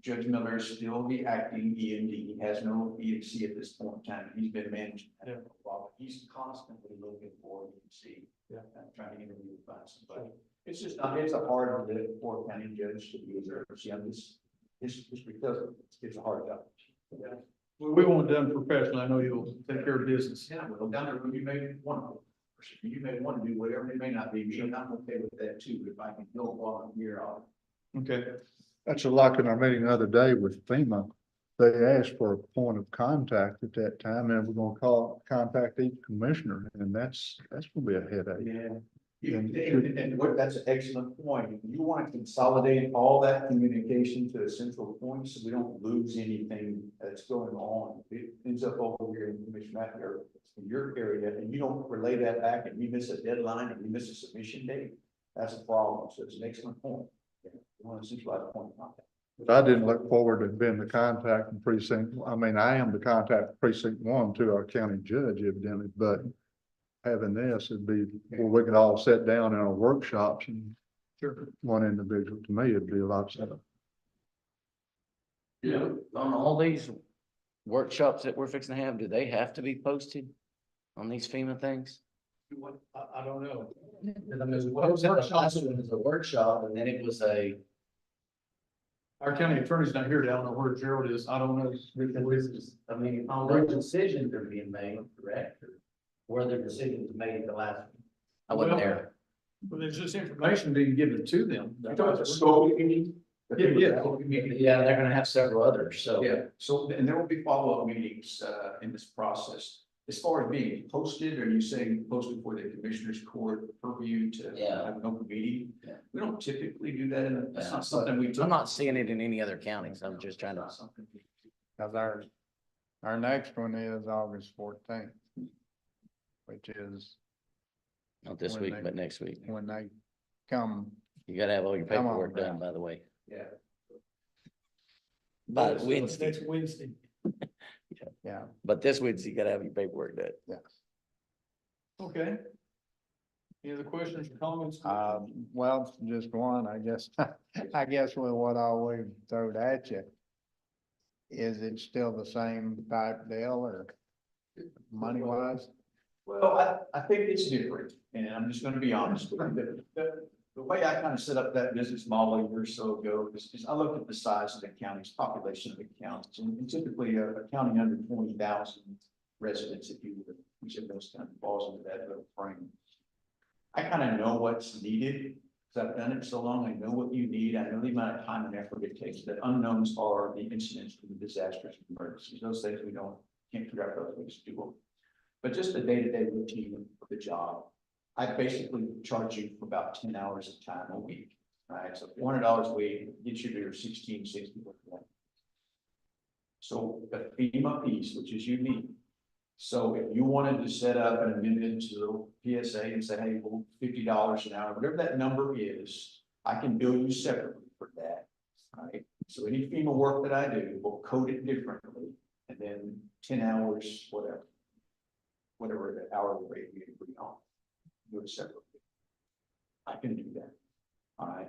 Judge Miller is still the acting EMD. He has no EMC at this point in time. He's been managing that for a while. He's constantly looking for EMC.
Yeah.
Trying to interview and find somebody. It's just, it's a hard live for a county judge to be a judge. Yeah, it's because it's a hard job.
Yeah. Well, we want it done professionally. I know you'll take care of business.
Yeah, well, down there, you made one of them. You may want to do whatever, it may not be me, and I'm okay with that too, if I can go volunteer out.
Okay.
That's like in our meeting the other day with FEMA. They asked for a point of contact at that time, and we're gonna contact each commissioner, and that's gonna be a headache.
Yeah. And what, that's an excellent point. You want to consolidate all that communication to a central point, so we don't lose anything that's going on. It ends up over here in Commissioner area, in your area, and you don't relay that back, and you miss a deadline, and you miss a submission date. That's a problem. So it's an excellent point. You want to centralize the point of contact.
But I didn't look forward to being the contact in precinct. I mean, I am the contact precinct 1 to our county judge evidently, but having this, it'd be, well, we could all sit down in our workshops and one individual, to me, it'd be a lot better.
Yeah. On all these workshops that we're fixing to have, do they have to be posted on these FEMA things?
I don't know.
I mean, what was it, the last one was a workshop, and then it was
Our county attorney's not here. I don't know where Gerald is. I don't know.
I mean, no decisions are being made, correct? Or were there decisions made at the last? I wasn't there.
But there's just information being given to them.
You talking about the scope meeting?
Yeah.
Yeah, they're gonna have several others, so.
Yeah, so, and there will be follow-up meetings, in this process. As far as being posted, are you saying posted for the commissioners court purview to
Yeah.
have an open meeting?
Yeah.
We don't typically do that, and that's
Yeah.
not something we.
I'm not seeing it in any other counties, I'm just trying to.
Not something we-
Cause our next one is August 14th. Which is
Not this
When
week,
they-
but next week.
when they come,
You gotta have all your
Come on,
paperwork done,
man.
by the way.
Yeah.
By Wednesday,
Next Wednesday.
yeah,
but this Wednesday, you gotta have your paperwork done.
yeah.
Okay. Any other questions or comments?
Well, just one, I guess, I guess with what all we've thrown at you. Is it still the same type deal or money wise?
Well, I think it's different, and I'm just gonna be honest with you. The way I kind of set up that business model a year or so ago is I looked at the size of the county's population of the counties, and typically a county under 20,000 residents, if you would, which of those kind of falls into that little frame. I kind of know what's needed, because I've done it so long, I know what you need, I know the amount of time and effort it takes. The unknowns are the incidents, the disasters, and emergencies, those things we can't figure out those things to do. But just the day-to-day routine of the job, I basically charge you for about 10 hours of time a week, right? So $400 a week gets you to your 1660. So the FEMA piece, which is unique. So if you wanted to set up an amendment to the PSA and say, hey, well, $50 an hour, whatever that number is, I can bill you separately for that, right? So any FEMA work that I do, will code it differently, and then 10 hours, whatever the hourly rate we agree on, do it separately. I can do that, all right?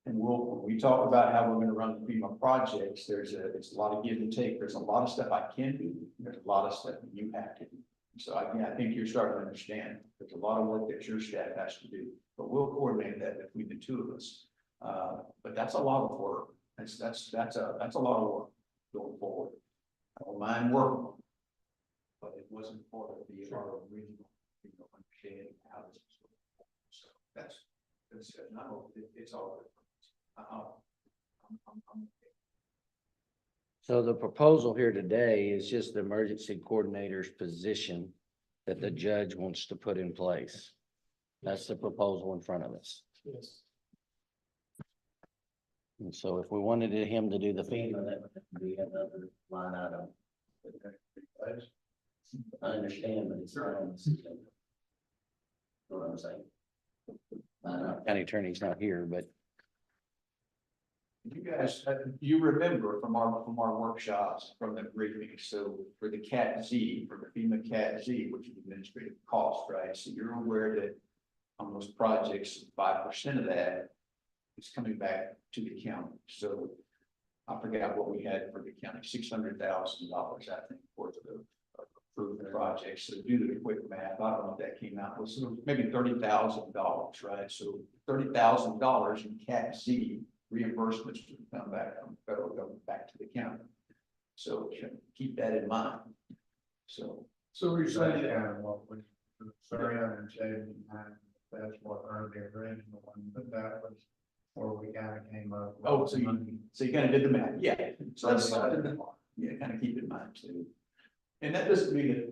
And when we talk about how we're gonna run the FEMA projects, it's a lot of give and take. There's a lot of stuff I can do. There's a lot of stuff that you have to do. So I think you're starting to understand. There's a lot of work that your staff has to do, but we'll coordinate that between the two of us. But that's a lot of work. That's a lot of work going forward. I don't mind working on it, but it wasn't part of our original, understanding how this is going to work. So that's, and I hope it's all good. I'm
So the proposal here today is just the emergency coordinator's position that the judge wants to put in place. That's the proposal in front of us.
Yes.
And so if we wanted him to do the FEMA, that would be another line item. I understand, but it's not on the system. Know what I'm saying? County attorney's not here, but
You guys, you remember from our workshops, from the briefing, so for the CAT Z, for the FEMA CAT Z, which is administrative cost, right? So you're aware that on those projects, 5% of that is coming back to the county. So I forgot what we had for the county, $600,000, I think, worth of approved projects. So do the quick math, I don't know what that came out with, so maybe $30,000, right? So $30,000 in CAT Z reimbursements to come back from the federal government back to the county. So keep that in mind. So
So you're saying,
$379, that's what earned the original one, but that was where we kinda came up. with
Oh, so
the
you,
money.
so you kind of did the math, yeah, so that's something that, yeah, kind of keep in mind too. And that doesn't mean that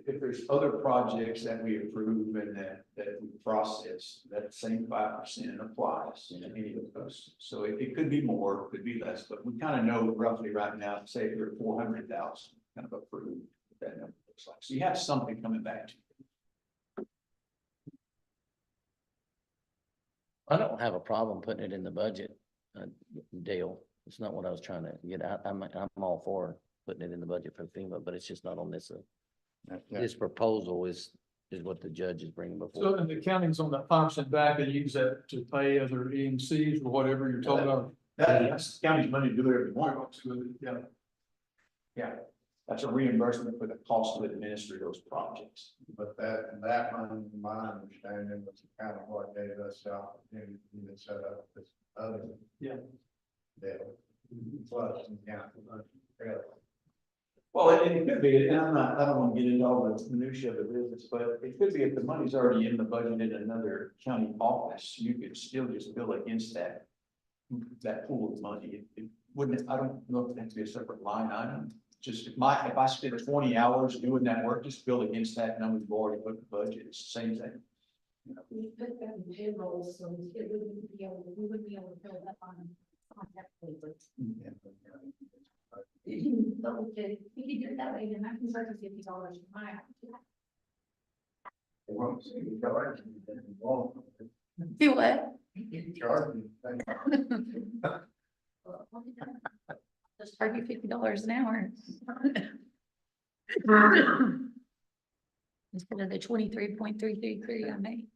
if there's other projects that we approve and that we process, that same 5% applies to any of those. So it could be more, it could be less, but we kind of know roughly right now, say if you're 400,000 kind of approved, what that number looks like. So you have something coming back to you.
I don't have a problem putting it in the budget, deal. It's not what I was trying to get out. I'm all for putting it in the budget for FEMA, but it's just not on this.
Yeah.
This proposal is what the judge is bringing
So
before.
and the county's on that 5% back and use that to pay other EMCs or whatever you're talking about. That's the county's money to do whatever you want to with it, yeah. Yeah, that's a reimbursement for the cost to administer those projects.
But that money, in my understanding, was kind of what gave us the opportunity to set up this other.
Yeah.
Deal. Plus, some county money. Really.
Well, and it could be, and I don't want to get into all the minutia of the business, but it could be if the money's already in the budget in another county office, you could still just bill against that pool of money. It wouldn't, I don't know if it has to be a separate line item. Just if I spend 20 hours doing that work, just bill against that number you've already put in the budget. It's the same thing.
We put that in payroll, so it wouldn't be able, we wouldn't be able to fill that on contact labor. But we could do it that way, then I can charge you $50 for my. Do what?
Charge me.
Just charge you $50 an hour. Instead of the 23.333 I make.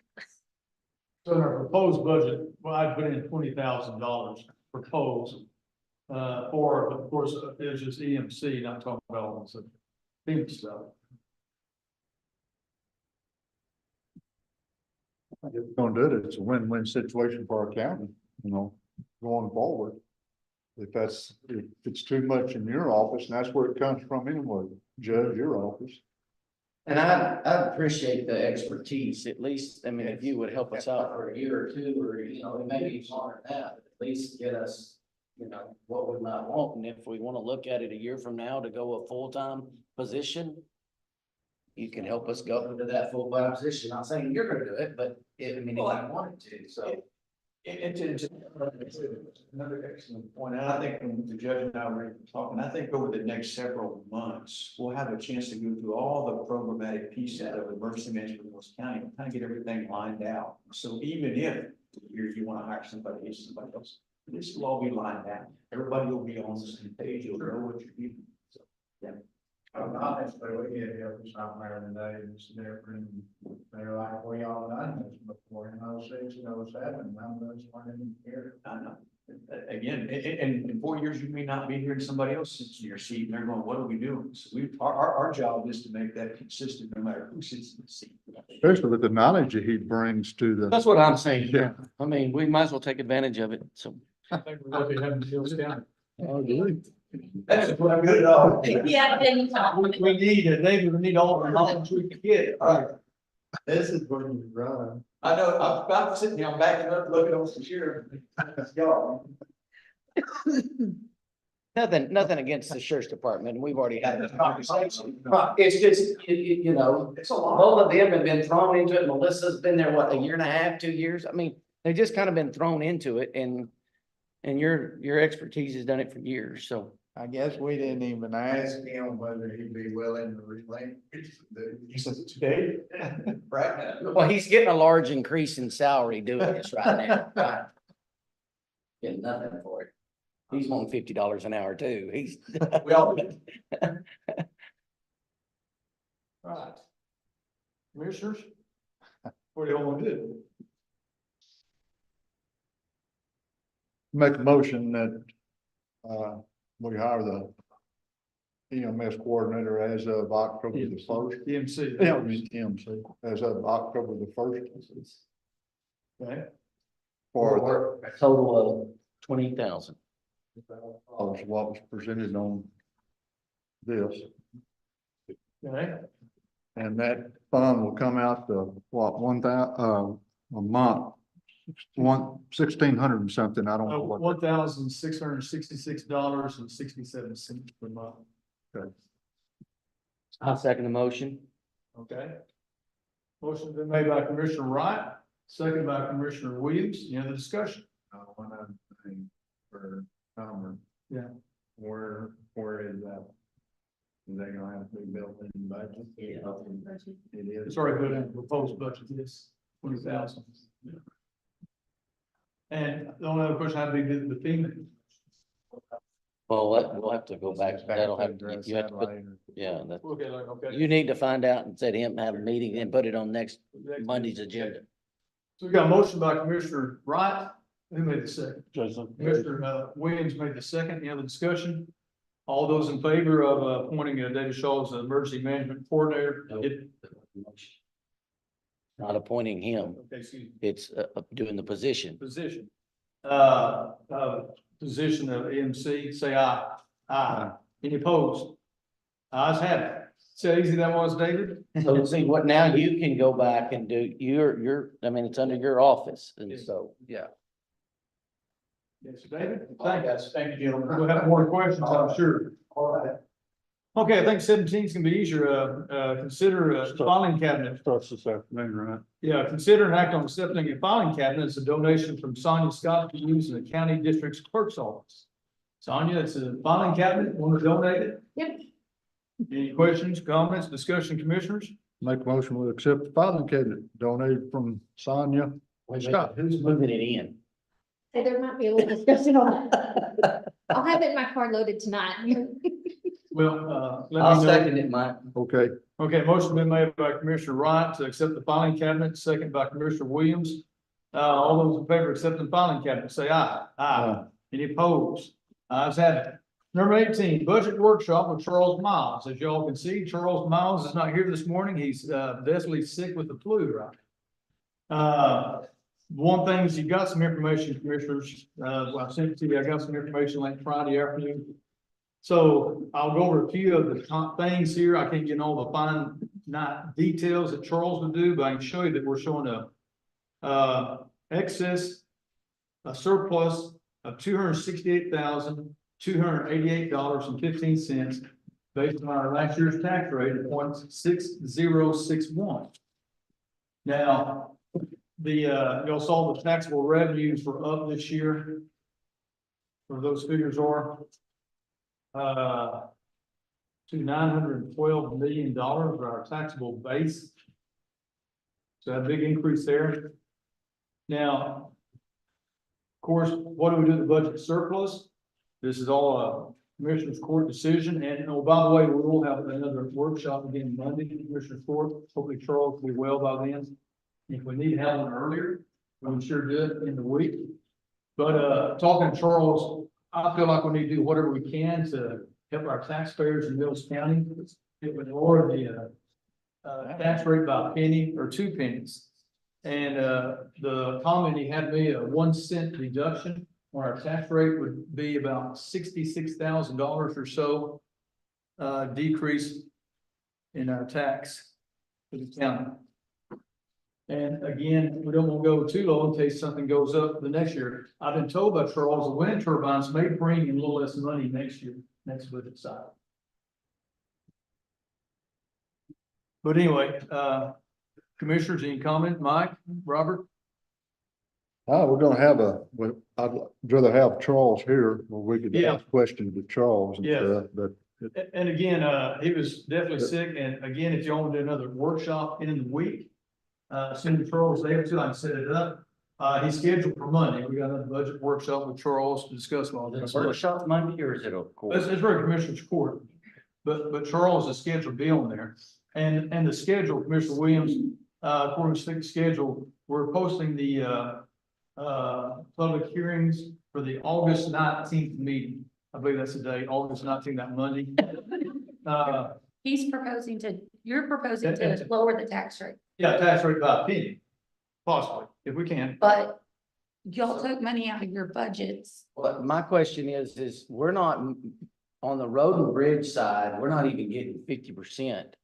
So in our proposed budget, well, I put in $20,000 proposed. Or of course, there's just EMC, not talking about all this FEMA stuff.
If we're gonna do it, it's a win-win situation for our county, going forward. If it's too much in your office, and that's where it comes from anyway, Judge, your office.
And I appreciate the expertise, at least, I mean, if you would help us out for a year or two, or maybe longer than that, but at least get us, what we might want, and if we want to look at it a year from now to go a full-time position, you can help us go into that full-time position. Not saying you're gonna do it, but if you wanted to, so.
It's another excellent point, and I think when the judge and I were talking, I think over the next several months, we'll have a chance to go through all the programmatic pieces of emergency management in Wilson County, and kind of get everything lined out. So even if you want to hire somebody else, this will all be lined out. Everybody will be on the same page, you'll know what you're doing. So, yeah.
Honestly, we get help with something there today, it's different. They're like, we all done this before, in 06 and 07, none of us weren't even here.
I know. Again, in 4 years, you may not be here and somebody else sits in your seat and they're going, what are we doing? So our job is to make that consistent no matter who sits in the seat.
Especially with the knowledge that he brings to the.
That's what I'm saying.
Yeah.
I mean, we might as well take advantage of it, so.
I think we're lucky having Hills County.
Oh, good.
That's what I'm good at all.
Yeah, then you talk.
We need it, David, we need all the knowledge we can get.
This is when you run.
I know, I'm sitting here, I'm backing up, looking over the chair. Y'all.
Nothing against the sheriff's department, and we've already had this conversation. It's just,
It's a lot.
both of them have been thrown into it. Melissa's been there, what, a year and a half, 2 years? I mean, they've just kind of been thrown into it, and your expertise has done it for years, so.
I guess we didn't even ask him whether he'd be willing to relinquish
He says it's today, right now.
Well, he's getting a large increase in salary doing this right now. Right. Getting nothing for it. He's wanting $50 an hour too. He's.
We all. Right. Commissioners? What do you want to do?
Make a motion that, we hire the EMS coordinator as of October the 1st.
EMC.
EMC, as of October the 1st.
Okay.
For
A total of 20,000.
what was presented on this.
Okay.
And that fund will come out to what, a month? $1,600 and something, I don't know what.
$1,666.67 per month.
I'll second the motion.
Okay. Motion's been made by Commissioner Wright, second by Commissioner Williams. Any other discussion?
One other thing for Summer.
Yeah.
Where is that? Is that gonna have to be built in the budget? It is.
It's already put in the proposed budget, yes, 20,000. And the only other question, how big did the FEMA?
Well, we'll have to go back. That'll have, you have to put, yeah, that,
Okay, okay.
you need to find out and set him, have a meeting and put it on next Monday's agenda.
So we got a motion by Commissioner Wright. Who made the second?
Jason.
Commissioner Williams made the second. Any other discussion? All those in favor of appointing David Shaw as the emergency management coordinator?
Not appointing him,
Okay, excuse me.
it's doing the position.
Position. Position of EMC, say aye. Aye. Any opposed? Ayes have it. See how easy that was, David?
So see, what now you can go back and do, I mean, it's under your office, and so, yeah.
Yes, David? Thank you, gentlemen. We'll have more questions, I'm sure. All right. Okay, I think 17 is gonna be easier. Consider a filing cabinet.
Starts this afternoon, right?
Yeah, consider an act on accepting a filing cabinet as a donation from Sonia Scott to use in the county district's clerk's office. Sonia, it's a filing cabinet. Want to donate it?
Yep.
Any questions, comments, discussion, commissioners?
Make a motion, we accept the filing cabinet donated from Sonia. Scott.
Who's moving it in?
So there might be a little discussion on that. I'll have it in my car loaded tonight.
Well, let
I'll
me know.
second it, Mike.
Okay,
Okay, motion been made by Commissioner Wright to accept the filing cabinet, second by Commissioner Williams. All those in favor of accepting the filing cabinet, say aye. Aye. Any opposed? Ayes have it. Number 18, budget workshop with Charles Miles. As y'all can see, Charles Miles is not here this morning. He's deathly sick with the flu, right? One thing is you got some information, commissioners. Well, I sent it to you. I got some information late Friday afternoon. So I'll go over a few of the top things here. I can't get all the fine details that Charles would do, but I can show you that we're showing a surplus of $268,288.15 based on our last year's tax rate of 0.6061. Now, y'all saw the taxable revenues were up this year. Where those figures are. To $912 million for our taxable base. So a big increase there. Now, of course, what do we do with the budget surplus? This is all a Commissioner's Court decision. And oh, by the way, we will have another workshop again Monday, Commissioner's Court. Hopefully Charles will be well by then. If we need to have one earlier, we sure do it in the week. But talking to Charles, I feel like we need to do whatever we can to help our taxpayers in Mills County. It would lower the tax rate by a penny or 2 pennies. And the comment he had me, a 1 cent deduction on our tax rate would be about $66,000 or so decrease in our tax for the county. And again, we don't want to go too low in case something goes up the next year. I've been told by Charles, the wind turbines may bring in a little less money next year, next budget cycle. But anyway, commissioners, any comment? Mike, Robert?
we're gonna have I'd rather have Charles here where we could
Yeah.
ask questions to Charles and
Yeah.
stuff, but
And again, he was definitely sick. And again, if you want to do another workshop in the week, as soon as Charles is able to, I can set it up. He's scheduled for Monday. We got another budget workshop with Charles to discuss all this.
Workshop Monday, or is it a court?
It's very Commissioner's Court, but Charles is scheduled to be on there. And the schedule, Commissioner Williams, according to the schedule, we're posting the public hearings for the August 19th meeting. I believe that's the date, August 19th, that Monday.
You're proposing to lower the tax rate,
Yeah, tax rate by a penny, possibly, if we can.
but y'all took money out of your budgets.
But my question is we're not, on the road and bridge side, we're not even getting 50%.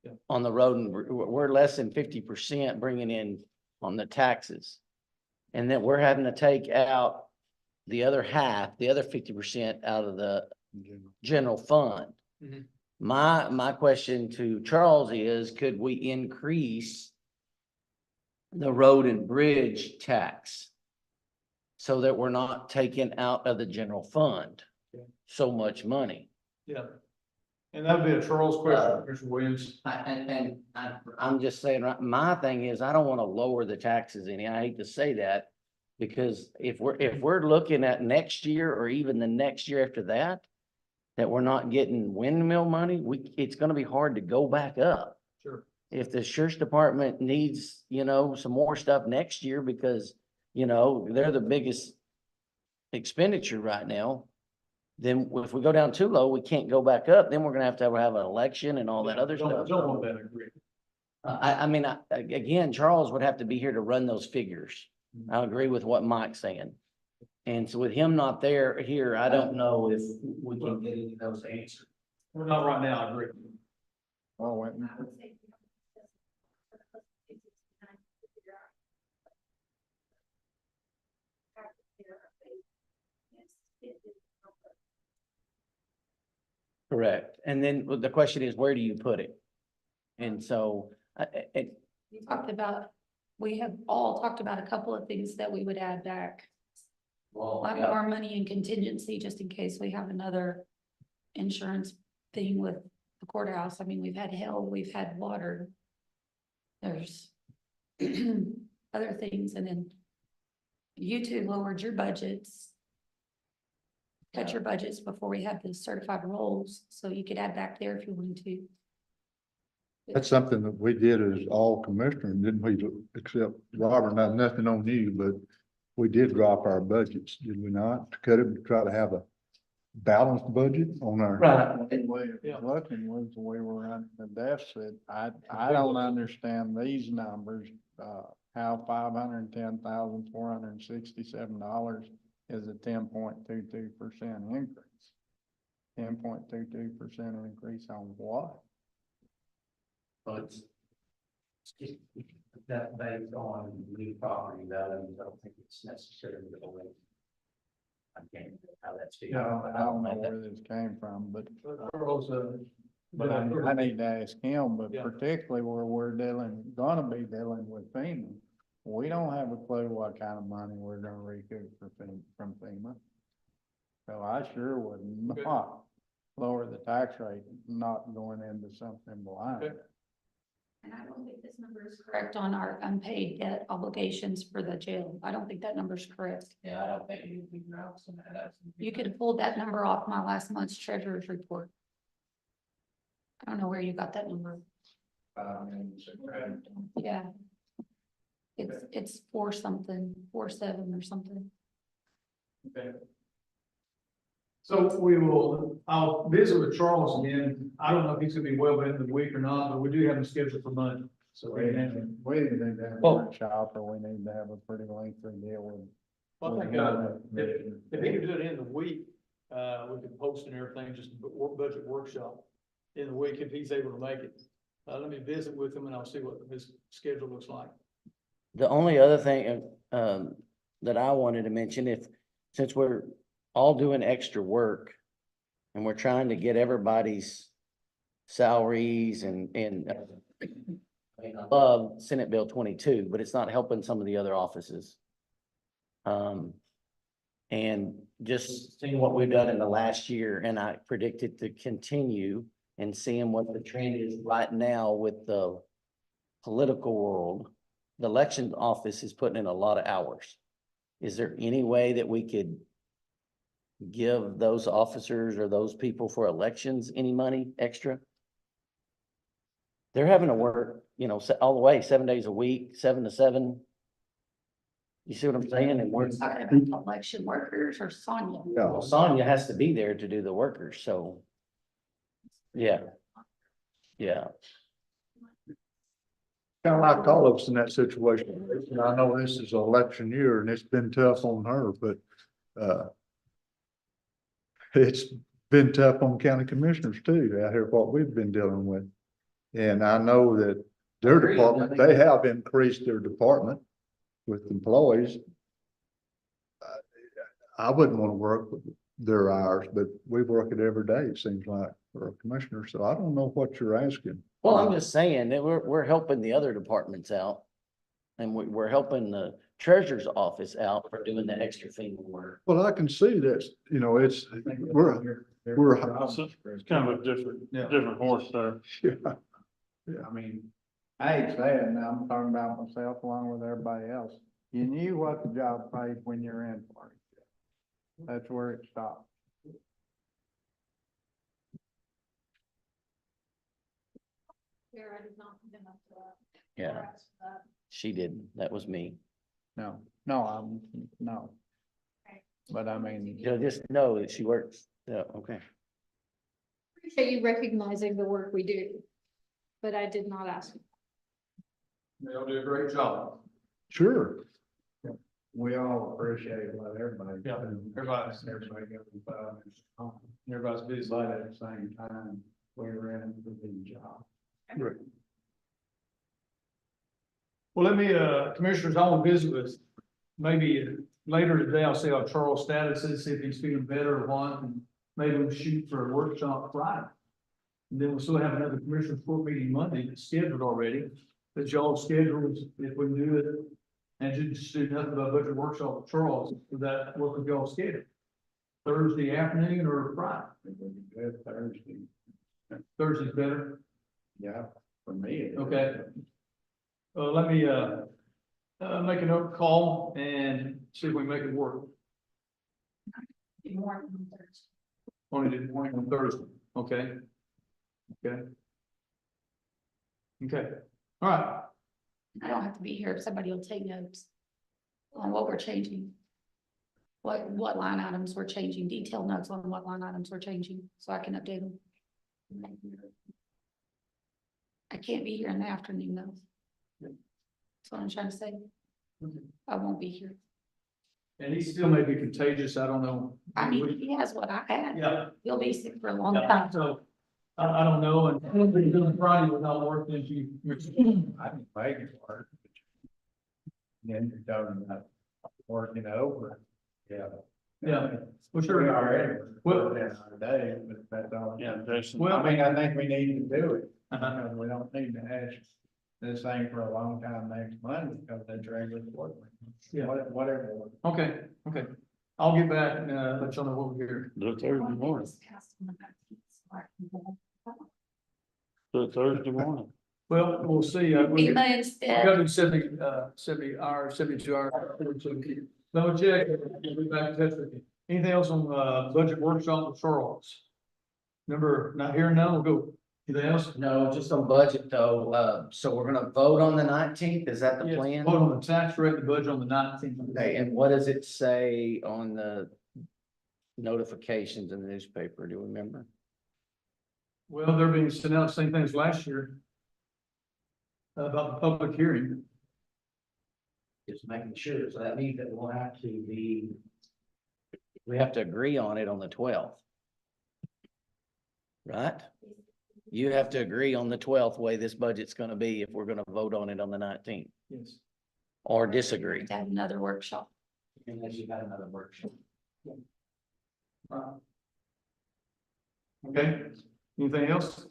Yeah.
on the road, and we're less than 50% bringing in on the taxes. And then we're having to take out the other half, the other 50% out of the general fund.
Mhm.
My question to Charles is, could we increase the road and bridge tax so that we're not taking out of the general fund
Yeah.
so much money?
Yeah. And that'd be a Charles question, Mr. Williams.
I'm just saying, right, my thing is, I don't want to lower the taxes any. I hate to say that. Because if we're looking at next year or even the next year after that, that we're not getting windmill money, it's gonna be hard to go back up.
Sure.
If the church department needs, some more stuff next year because, they're the biggest expenditure right now, then if we go down too low, we can't go back up, then we're gonna have an election and all that other stuff.
Don't want that, I agree.
I mean, again, Charles would have to be here to run those figures. I agree with what Mike's saying. And so with him not here, I don't know if we can get any of those answers.
We're not right now, I agree.
Oh, wait.
Correct. And then the question is, where do you put it? And so,
We talked about, we have all talked about a couple of things that we would add back. Like more money in contingency, just in case we have another insurance thing with the courthouse. I mean, we've had hail, we've had water. There's other things, and then you two lowered your budgets. Cut your budgets before we had the certified rolls, so you could add back there if you wanted to.
That's something that we did as all commissioners, didn't we? Except Robert, not nothing on you, but we did drop our budgets, did we not? To cut it, to try to have a balanced budget on our.
right,
The way it
Yeah.
was looking was the way we're running the deficit. I don't understand these numbers, how $510,467 is a 10.22% increase. 10.22% increase on what?
but it's that based on new property values, I don't think it's necessarily the way. I can't, how that's.
I don't know where this came from, but
Charles,
But I need to ask him, but
Yeah.
particularly where we're gonna be dealing with FEMA, we don't have a clue what kind of money we're gonna recoup from FEMA. So I sure would
Okay.
not lower the tax rate, not going into something blind.
Okay.
And I don't think this number is correct on our unpaid debt obligations for the jail. I don't think that number's correct.
Yeah, I don't think you'd be wrong.
You could have pulled that number off my last month's treasurer's report. I don't know where you got that number. Yeah. It's 4-7 or something.
Okay. So I'll visit with Charles again. I don't know if he's gonna be well within the week or not, but we do have him scheduled for Monday. So
We need to have a
Well-
workshop, or we need to have a pretty lengthy deal with.
Well, I think,
with-
if he could do it in the week, we could post and everything, just a budget workshop in the week if he's able to make it. Let me visit with him and I'll see what his schedule looks like.
The only other thing, that I wanted to mention, since we're all doing extra work and we're trying to get everybody's salaries and I love Senate Bill 22, but it's not helping some of the other offices. And just seeing what we've done in the last year, and I predict it to continue, and seeing what the trend is right now with the political world. The election office is putting in a lot of hours. Is there any way that we could give those officers or those people for elections any money extra? They're having to work, all the way 7 days a week, 7 to 7. You see what I'm saying? And we're,
Talking about election workers or Sonia?
Yeah.
well, Sonia has to be there to do the workers, so. Yeah. Yeah.
Kind of like all of us in that situation. And I know this is an election year and it's been tough on her, but, it's been tough on county commissioners too, out here, what we've been dealing with. And I know that their
Agreed.
department, they have increased their department with employees. I wouldn't want to work with their hours, but we work it every day, it seems like, for a commissioner, so I don't know what you're asking.
Well, I'm just saying that we're helping the other departments out. And we're helping the treasurer's office out for doing the extra FEMA work.
Well, I can see that, you know, it's, we're,
It's kind of a different horse there.
yeah.
I mean, I ain't saying, I'm talking about myself along with everybody else. You knew what the job paid when you're in for it. That's where it stopped.
Yeah, she didn't. That was me.
No, no. But I mean,
You know, just know that she works. Yeah, okay.
Appreciate you recognizing the work we do, but I did not ask.
They'll do a great job.
Sure.
we all appreciate what everybody.
Yeah, everybody's-
Everybody goes about it.
Everybody's busy.
But at the same time, we're in for the job.
Right.
Well, let me, commissioners, I will visit with, maybe later today, I'll see how Charles' status is, see if he's feeling better or what, and maybe we'll shoot for a workshop Friday. And then we'll still have another commissioners court meeting Monday that's scheduled already, that y'all scheduled, if we do it. And just do nothing but budget workshop with Charles, would that work with y'all schedule? Thursday afternoon or Friday?
Good Thursday,
Thursday's better,
yeah, for me. it is.
okay. Let me, make a note call and see if we can make it work. Only did morning on Thursday, okay? Okay. Okay, all right,
I don't have to be here if somebody will take notes on what we're changing. What line items we're changing, detailed notes on what line items we're changing, so I can update them. I can't be here in the afternoon though. That's what I'm trying to say. I won't be here.
and he still may be contagious, I don't know.
I mean, he has what I had.
Yeah.
He'll be sick for a long
Yeah,
time.
so, I don't know, and doing Friday without working, if you.
I can make it work. Then you're talking about working over. Yeah.
Yeah, well,
We
sure.
already,
Well-
that's our day, but that's all.
Yeah, Jason.
Well,
I mean, I think we need to do it,
Uh-huh.
because we don't need to hash this thing for a long time next Monday, because that's regular board meeting.
Yeah.
Whatever.
Okay, okay, I'll get back and, let y'all know what we're here.
Do it Thursday morning. Do it Thursday morning.
Well, we'll see, we'll
Be
get-
my
I
instead.
gotta do 70 hours, 72 hours. Double check, we'll be back in touch with you. Anything else on, budget workshop with Charles? Number, not here now, we'll go. Anything else?
No, just on budget though, so we're gonna vote on the 19th, is that the
Yes,
plan?
vote on the tax rate, the budget on the 19th.
Okay, and what does it say on the notifications in the newspaper, do you remember?
Well, they're being sent out the same thing as last year. About the public hearing.
Just making sure, so that means that we'll have to be. We have to agree on it on the 12th. Right? You have to agree on the 12th way this budget's gonna be if we're gonna vote on it on the 19th,
Yes.
or disagree.
To have another workshop.
Unless you got another workshop.
Okay, anything else?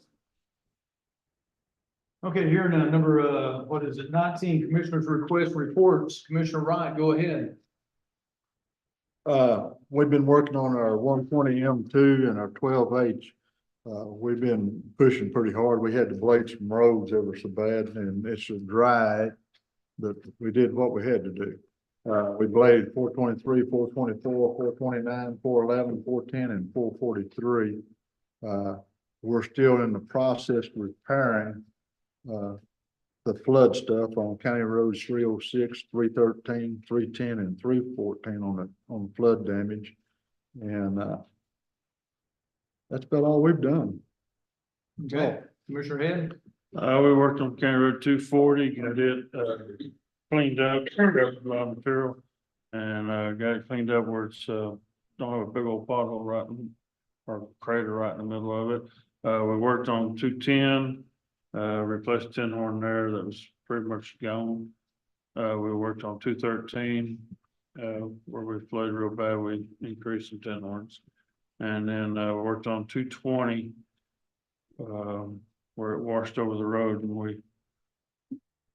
Okay, here in number, what is it, 19, Commissioners' Request Reports, Commissioner Wright, go ahead.
We've been working on our 120M2 and our 12H. We've been pushing pretty hard. We had to blade some roads ever so bad, and it's just dry, but we did what we had to do. We bladed 423, 424, 429, 411, 410, and 443. We're still in the process of repairing the flood stuff on County Roads 306, 313, 310, and 314 on the flood damage. And that's about all we've done.
Okay, Commissioner Head?
We worked on County Road 240, got it, cleaned up, got a lot of material. And, got it cleaned up where it's, don't have a big old pothole right in, or crater right in the middle of it. We worked on 210, Replaced a tin horn there that was pretty much gone. We worked on 213, where we flooded real bad, we increased some tin horns. And then, worked on 220, where it washed over the road and we,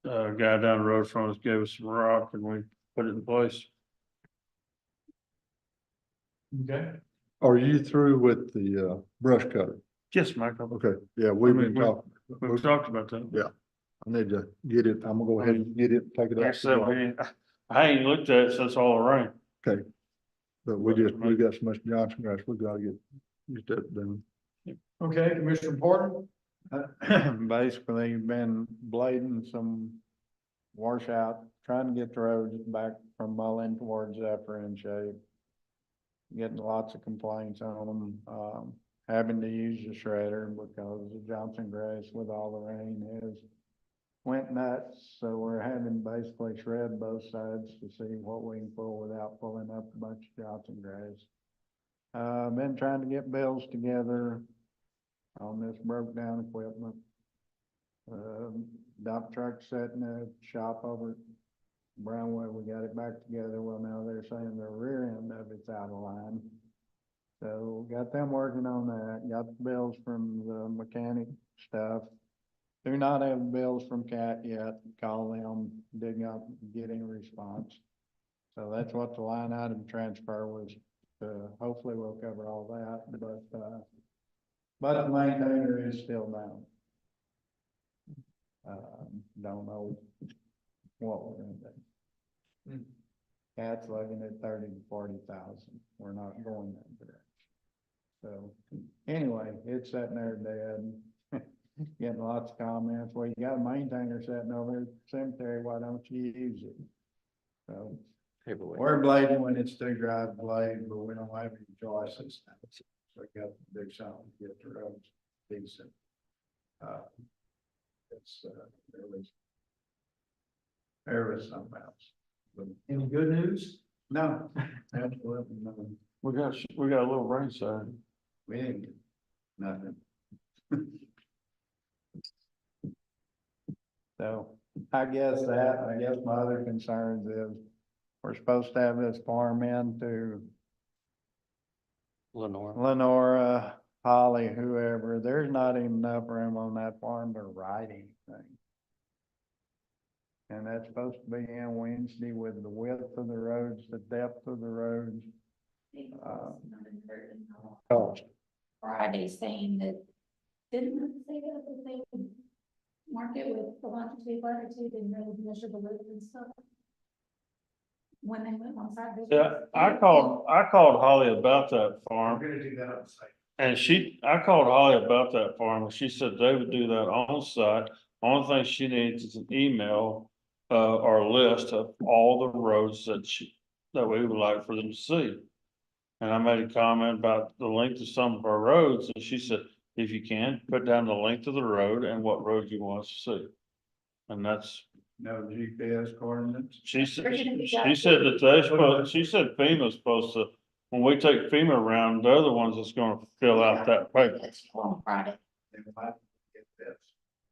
guy down the road from us gave us some rock and we put it in place.
Okay.
Are you through with the, brush cutter?
Yes, Michael.
Okay, yeah, we've
I mean,
been talking.
We've talked about that.
Yeah. I need to get it, I'm gonna go ahead and get it, take it
Like I
out.
said, I ain't looked at it since all the rain.
Okay. But we got so much Johnson grass, we gotta get that done.
Okay, Commissioner Porter?
Basically, been blading some washout, trying to get the roads back from Mullen towards Zephyr in shape. Getting lots of complaints on them, having to use the shredder because the Johnson grass with all the rain has went nuts. So we're having to basically shred both sides to see what we can pull without pulling up a bunch of Johnson grass. Been trying to get bills together on this broke down equipment. Dump truck sitting in a shop over at Brownwood, we got it back together. Well, now they're saying the rear end of it's out of line. So got them working on that, got the bills from the mechanic stuff. Do not have bills from CAT yet, call them, dig up, get any response. So that's what the line item transfer was, hopefully we'll cover all that, but the maintainer is still down. Don't know what we're gonna do. CAT's looking at 30 to 40,000, we're not going that direction. So, anyway, it's sitting there dead, getting lots of comments, well, you got a maintainer sitting over at the cemetery, why don't you use it? So, we're blading when it's too dry to blade, but we don't have any choices. So we got to do something to get the roads decent. There was something else. But
Any good news?
no, absolutely nothing.
We got a little rain sign.
We ain't get nothing. So I guess my other concerns is we're supposed to have this farm into Lenora, Holly, whoever. There's not even enough room on that farm to write anything. And that's supposed to be in Wednesday with the width of the roads, the depth of the roads.
Cost.
Friday saying that, didn't it say that they would mark it with the longitude, latitude, and they would measure the width and stuff? When they went on site. visit?
Yeah, I called Holly about that farm.
We're gonna do that on site.
And I called Holly about that farm and she said they would do that on site. Only thing she needs is an email, or a list of all the roads that we would like for them to see. And I made a comment about the length of some of our roads and she said, if you can, put down the length of the road and what road you want us to see. And that's,
No GPS coordinates.
she said that she said FEMA's supposed to, when we take FEMA around, they're the ones that's gonna fill out that paper.
That's on Friday.
They might get this.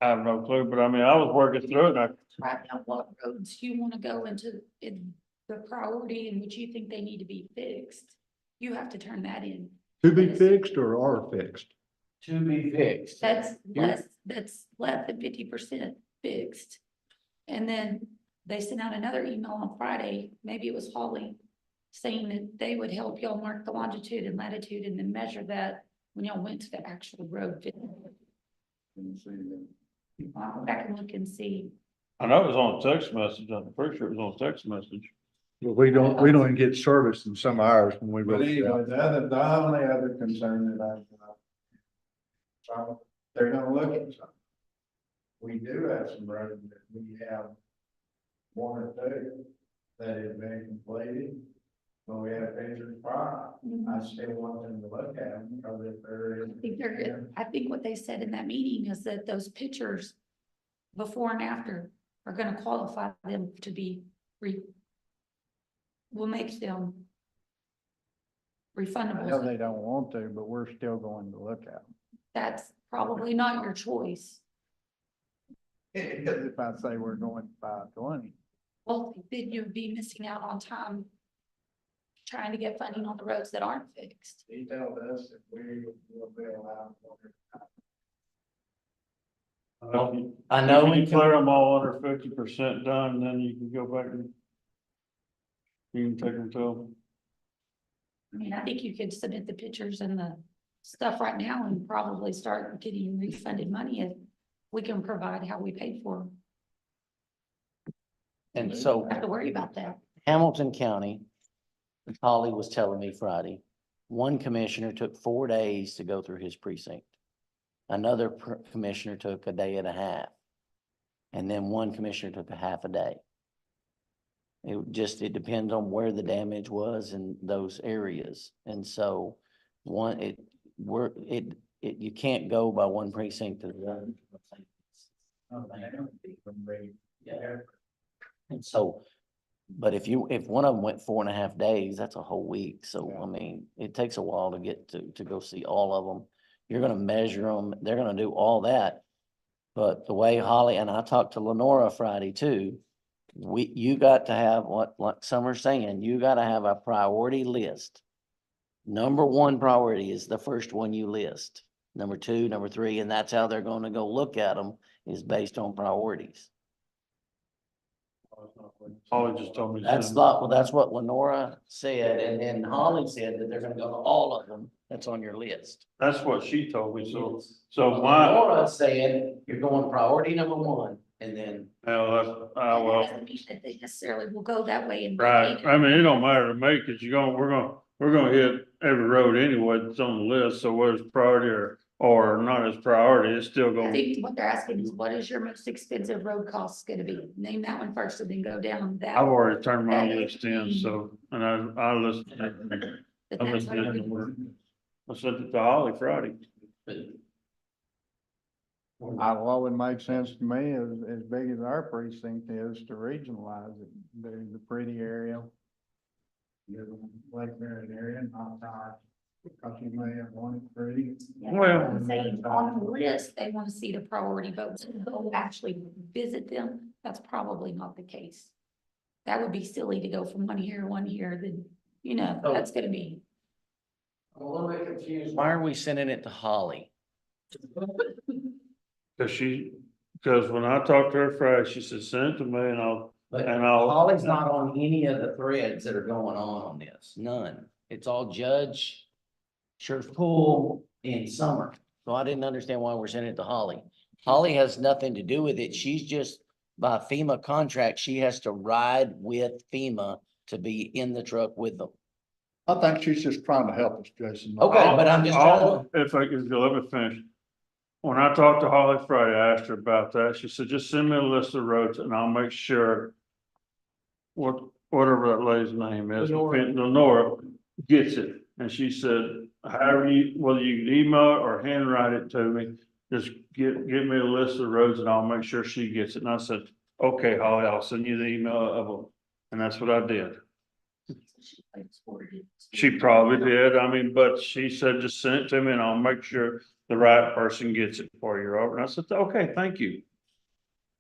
I have no clue, but I mean, I was working through it and
Write down what roads you want to go into in the priority in which you think they need to be fixed. You have to turn that in.
To be fixed or are fixed?
To be fixed.
That's less than 50% fixed. And then they sent out another email on Friday, maybe it was Holly, saying that they would help y'all mark the longitude and latitude and then measure that when y'all went to the actual road. I'll go back and look and see.
I know it was on a text message. I'm pretty sure it was on a text message.
But we don't even get service in some hours when we
But
really.
anyway, the only other concern that I've got. So they're gonna look at something. We do have some roads that we have one or two that have been completed, but we have pictures prior. I still want them to look at them because if there is.
I think what they said in that meeting is that those pictures before and after are gonna qualify them to be will make them
I know
refundable.
they don't want to, but we're still going to look at them.
That's probably not your choice.
If I say we're going 520.
Well, then you'd be missing out on time trying to get funding on the roads that aren't fixed.
He told us that we will be allowed.
I know
If you
we can,
clear them all under 50% done, then you can go back and you can take them to them.
I mean, I think you could submit the pictures and the stuff right now and probably start getting refunded money if we can provide how we paid for them.
and so
Don't have to worry about that.
Hamilton County, Holly was telling me Friday, one commissioner took 4 days to go through his precinct. Another commissioner took a day and a half. And then one commissioner took a half a day. It depends on where the damage was in those areas. And so you can't go by one precinct to the other. Yeah. And so, but if one of them went 4.5 days, that's a whole week. So, I mean, it takes a while to get to go see all of them. You're gonna measure them, they're gonna do all that. But the way Holly, and I talked to Lenora Friday too, you got to have like some are saying, you gotta have a priority list. Number one priority is the first one you list. Number two, number three, and that's how they're gonna go look at them, is based on priorities.
Holly just told me.
That's what Lenora said, and then Holly said that they're gonna go to all of them that's on your list.
That's what she told me, so why,
Lenora said you're going priority number one, and then.
well,
That
well,
doesn't mean that they necessarily will go that way and.
right, I mean, it don't matter to me, cause we're gonna hit every road anyway that's on the list, so whether it's priority or not as priority, it's still
I
gonna.
think what they're asking is, what is your most expensive road costs gonna be? Name that one first and then go down that.
I've already turned my list in, so, and I listened,
But
I
that's
listened
what
to
it would-
it. I sent it to Holly Friday.
What would make sense to me is, as big as our precinct is, to regionalize it, there's the pretty area. The Lake Merritt area, not because you may have one pretty.
Yeah,
Well-
I'm saying on the list, they want to see the priority votes, they'll actually visit them, that's probably not the case. That would be silly to go from one here, then, that's gonna be.
I'm a little bit confused. Why are we sending it to Holly?
Cause when I talked to her Friday, she said, send it to me and I'll.
But
And I'll-
Holly's not on any of the threads that are going on this, none. It's all Judge, Sheriff Poole, and Summer. So I didn't understand why we're sending it to Holly. Holly has nothing to do with it. She's just, by FEMA contract, she has to ride with FEMA to be in the truck with them.
I think she's just trying to help us, Jason.
Okay, but I'm just trying
If I could, let me finish. When I talked to Holly Friday, I asked her about that. She said, just send me a list of roads and I'll make sure whatever that lady's name is, Lenora gets it. And she said, however whether you can email it or handwrite it to me, just get me a list of roads and I'll make sure she gets it. And I said, okay, Holly, I'll send you the email of them. And that's what I did. She probably did. I mean, but she said, just send it to me and I'll make sure the right person gets it for you, Robert. And I said, okay, thank you.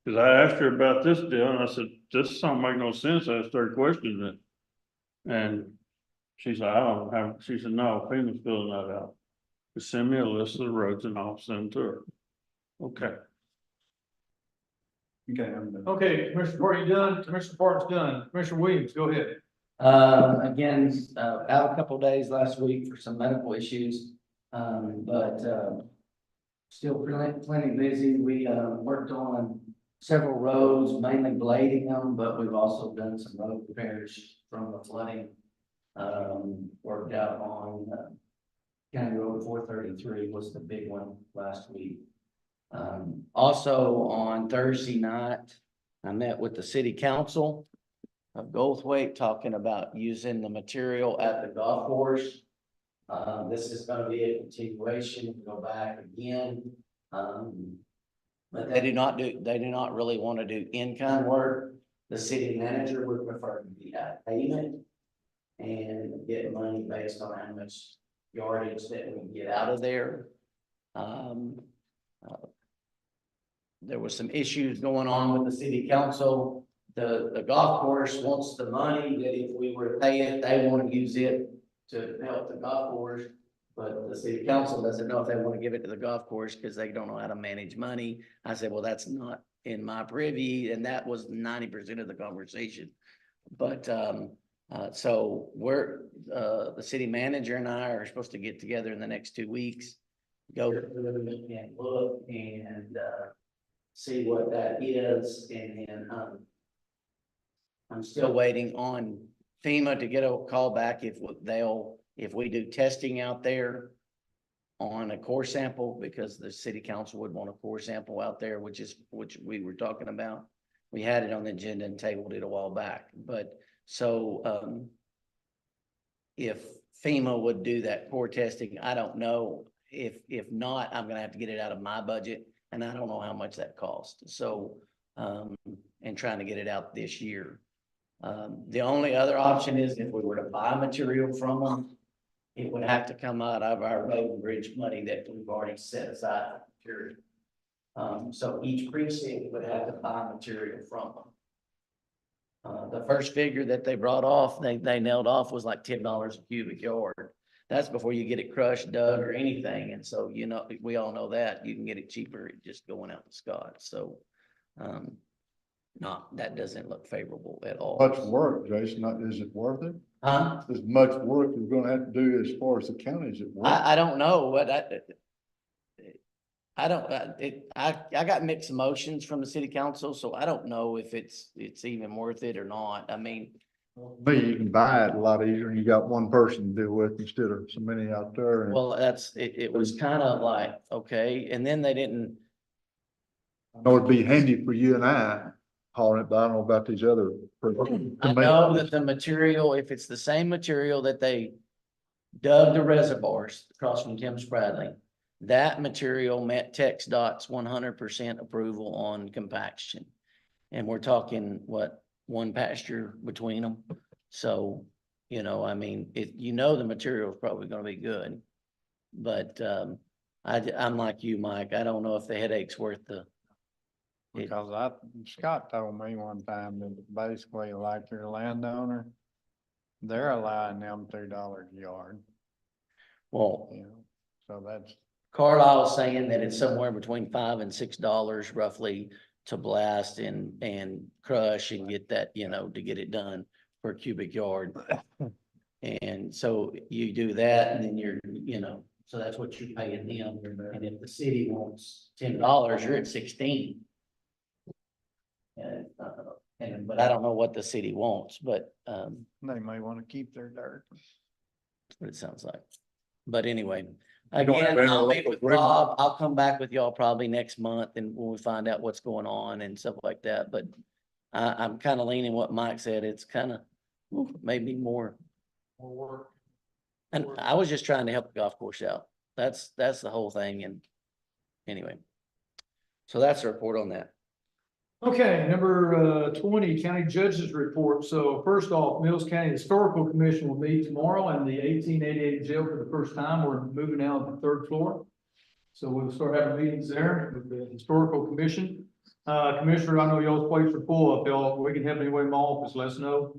Cause I asked her about this deal and I said, this don't make no sense. I started questioning it. And she said, she said, no, FEMA's filling that out. Just send me a list of the roads and I'll send them to her. Okay.
Okay, I'm done.
Okay, Commissioner Court, you done? Commissioner Parton's done. Commissioner Williams, go ahead.
Again, out a couple days last week for some medical issues, but still plenty busy. We worked on several roads, mainly blading them, but we've also done some road repairs from the flooding. Worked out on County Road 433 was the big one last week. Also on Thursday night, I met with the city council of Goldthwaite talking about using the material at the golf course. This is going to be a continuation, go back again. But they do not really want to do in-kind work. The city manager would prefer to be at payment and get money based on how much yardage that we get out of there. there was some issues going on with the city council. The golf course wants the money that if we were to pay it, they want to use it to help the golf course. But the city council doesn't know if they want to give it to the golf course because they don't know how to manage money. I said, well, that's not in my privy, and that was 90% of the conversation. But so we're the city manager and I are supposed to get together in the next 2 weeks, go and look and see what that is, and then I'm still waiting on FEMA to get a call back if we do testing out there on a core sample, because the city council would want a core sample out there, which we were talking about. We had it on the agenda and tabled it a while back, but so if FEMA would do that core testing, I don't know. If not, I'm gonna have to get it out of my budget, and I don't know how much that costs. So and trying to get it out this year. The only other option is if we were to buy material from them, it would have to come out of our road and bridge money that we've already set aside for material. So each precinct would have to buy material from them. The first figure that they brought off, they nailed off was like $10 a cubic yard. That's before you get it crushed, dug, or anything. And so, you know, we all know that you can get it cheaper just going out to Scott. So, that doesn't look favorable at all.
Much work, Jason, is it worth it?
Huh?
As much work you're gonna have to do as far as the county, is it worth it?
I don't know what I don't, I got mixed emotions from the city council, so I don't know if it's even worth it or not. I mean,
Me, you can buy it a lot easier and you got one person to deal with instead of so many out there. And
well, it was kind of like, okay, and then they didn't.
I know it'd be handy for you and I hauling it, but I don't know about these other.
I know that the material, if it's the same material that they dug the reservoirs across from Tim Spradley, that material met TxDOT's 100% approval on compaction. And we're talking, what, one pasture between them? So, you know, I mean, the material is probably gonna be good. But I'm like you, Mike, I don't know if the headache's worth the.
Because Scott told me one time that basically like your landowner, they're allowing them $2 a yard,
Well,
you know, so that's.
Carlisle's saying that it's somewhere between $5 and $6 roughly to blast and crush and get that, you know, to get it done per cubic yard. And so you do that and then you're, you know, so that's what you're paying them. And if the city wants $10, you're at 16. But I don't know what the city wants, but
They may want to keep their dirt.
that's what it sounds like. But anyway,
don't have
again,
any
I'll meet
local
with
agreement.
Rob. I'll come back with y'all probably next month and when we find out what's going on and stuff like that. But I'm kind of leaning what Mike said. It's kind of maybe more work. And I was just trying to help the golf course out. That's the whole thing. And anyway, so that's the report on that.
Okay, number 20, county judges report. So first off, Mills County Historical Commission will meet tomorrow in the 1888 jail for the first time. We're moving out to the third floor. So we'll start having meetings there with the Historical Commission. Commissioner, I know y'all's plates are full up, y'all. We can help any way in my office, let us know.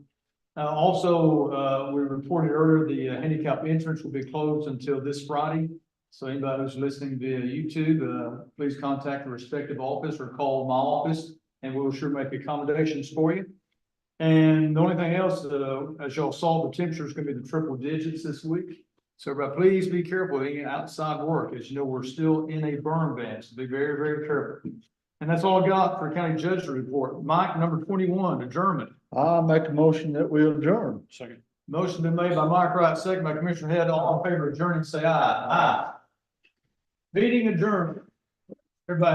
Also, we reported earlier the handicap entrance will be closed until this Friday. So anybody who's listening via YouTube, please contact the respective office or call my office and we'll sure make accommodations for you. And the only thing else, as y'all saw, the temperature is going to be the triple digits this week. So everybody, please be careful any outside work. As you know, we're still in a burn ban, so be very, very careful. And that's all I got for county judge report. Mike, number 21, adjournment.
I'll make a motion that we adjourn.
Second.
Motion been made by Mike Wright, second by Commissioner Head. All in favor of adjourning, say aye. Aye. Meeting adjourned. Everybody.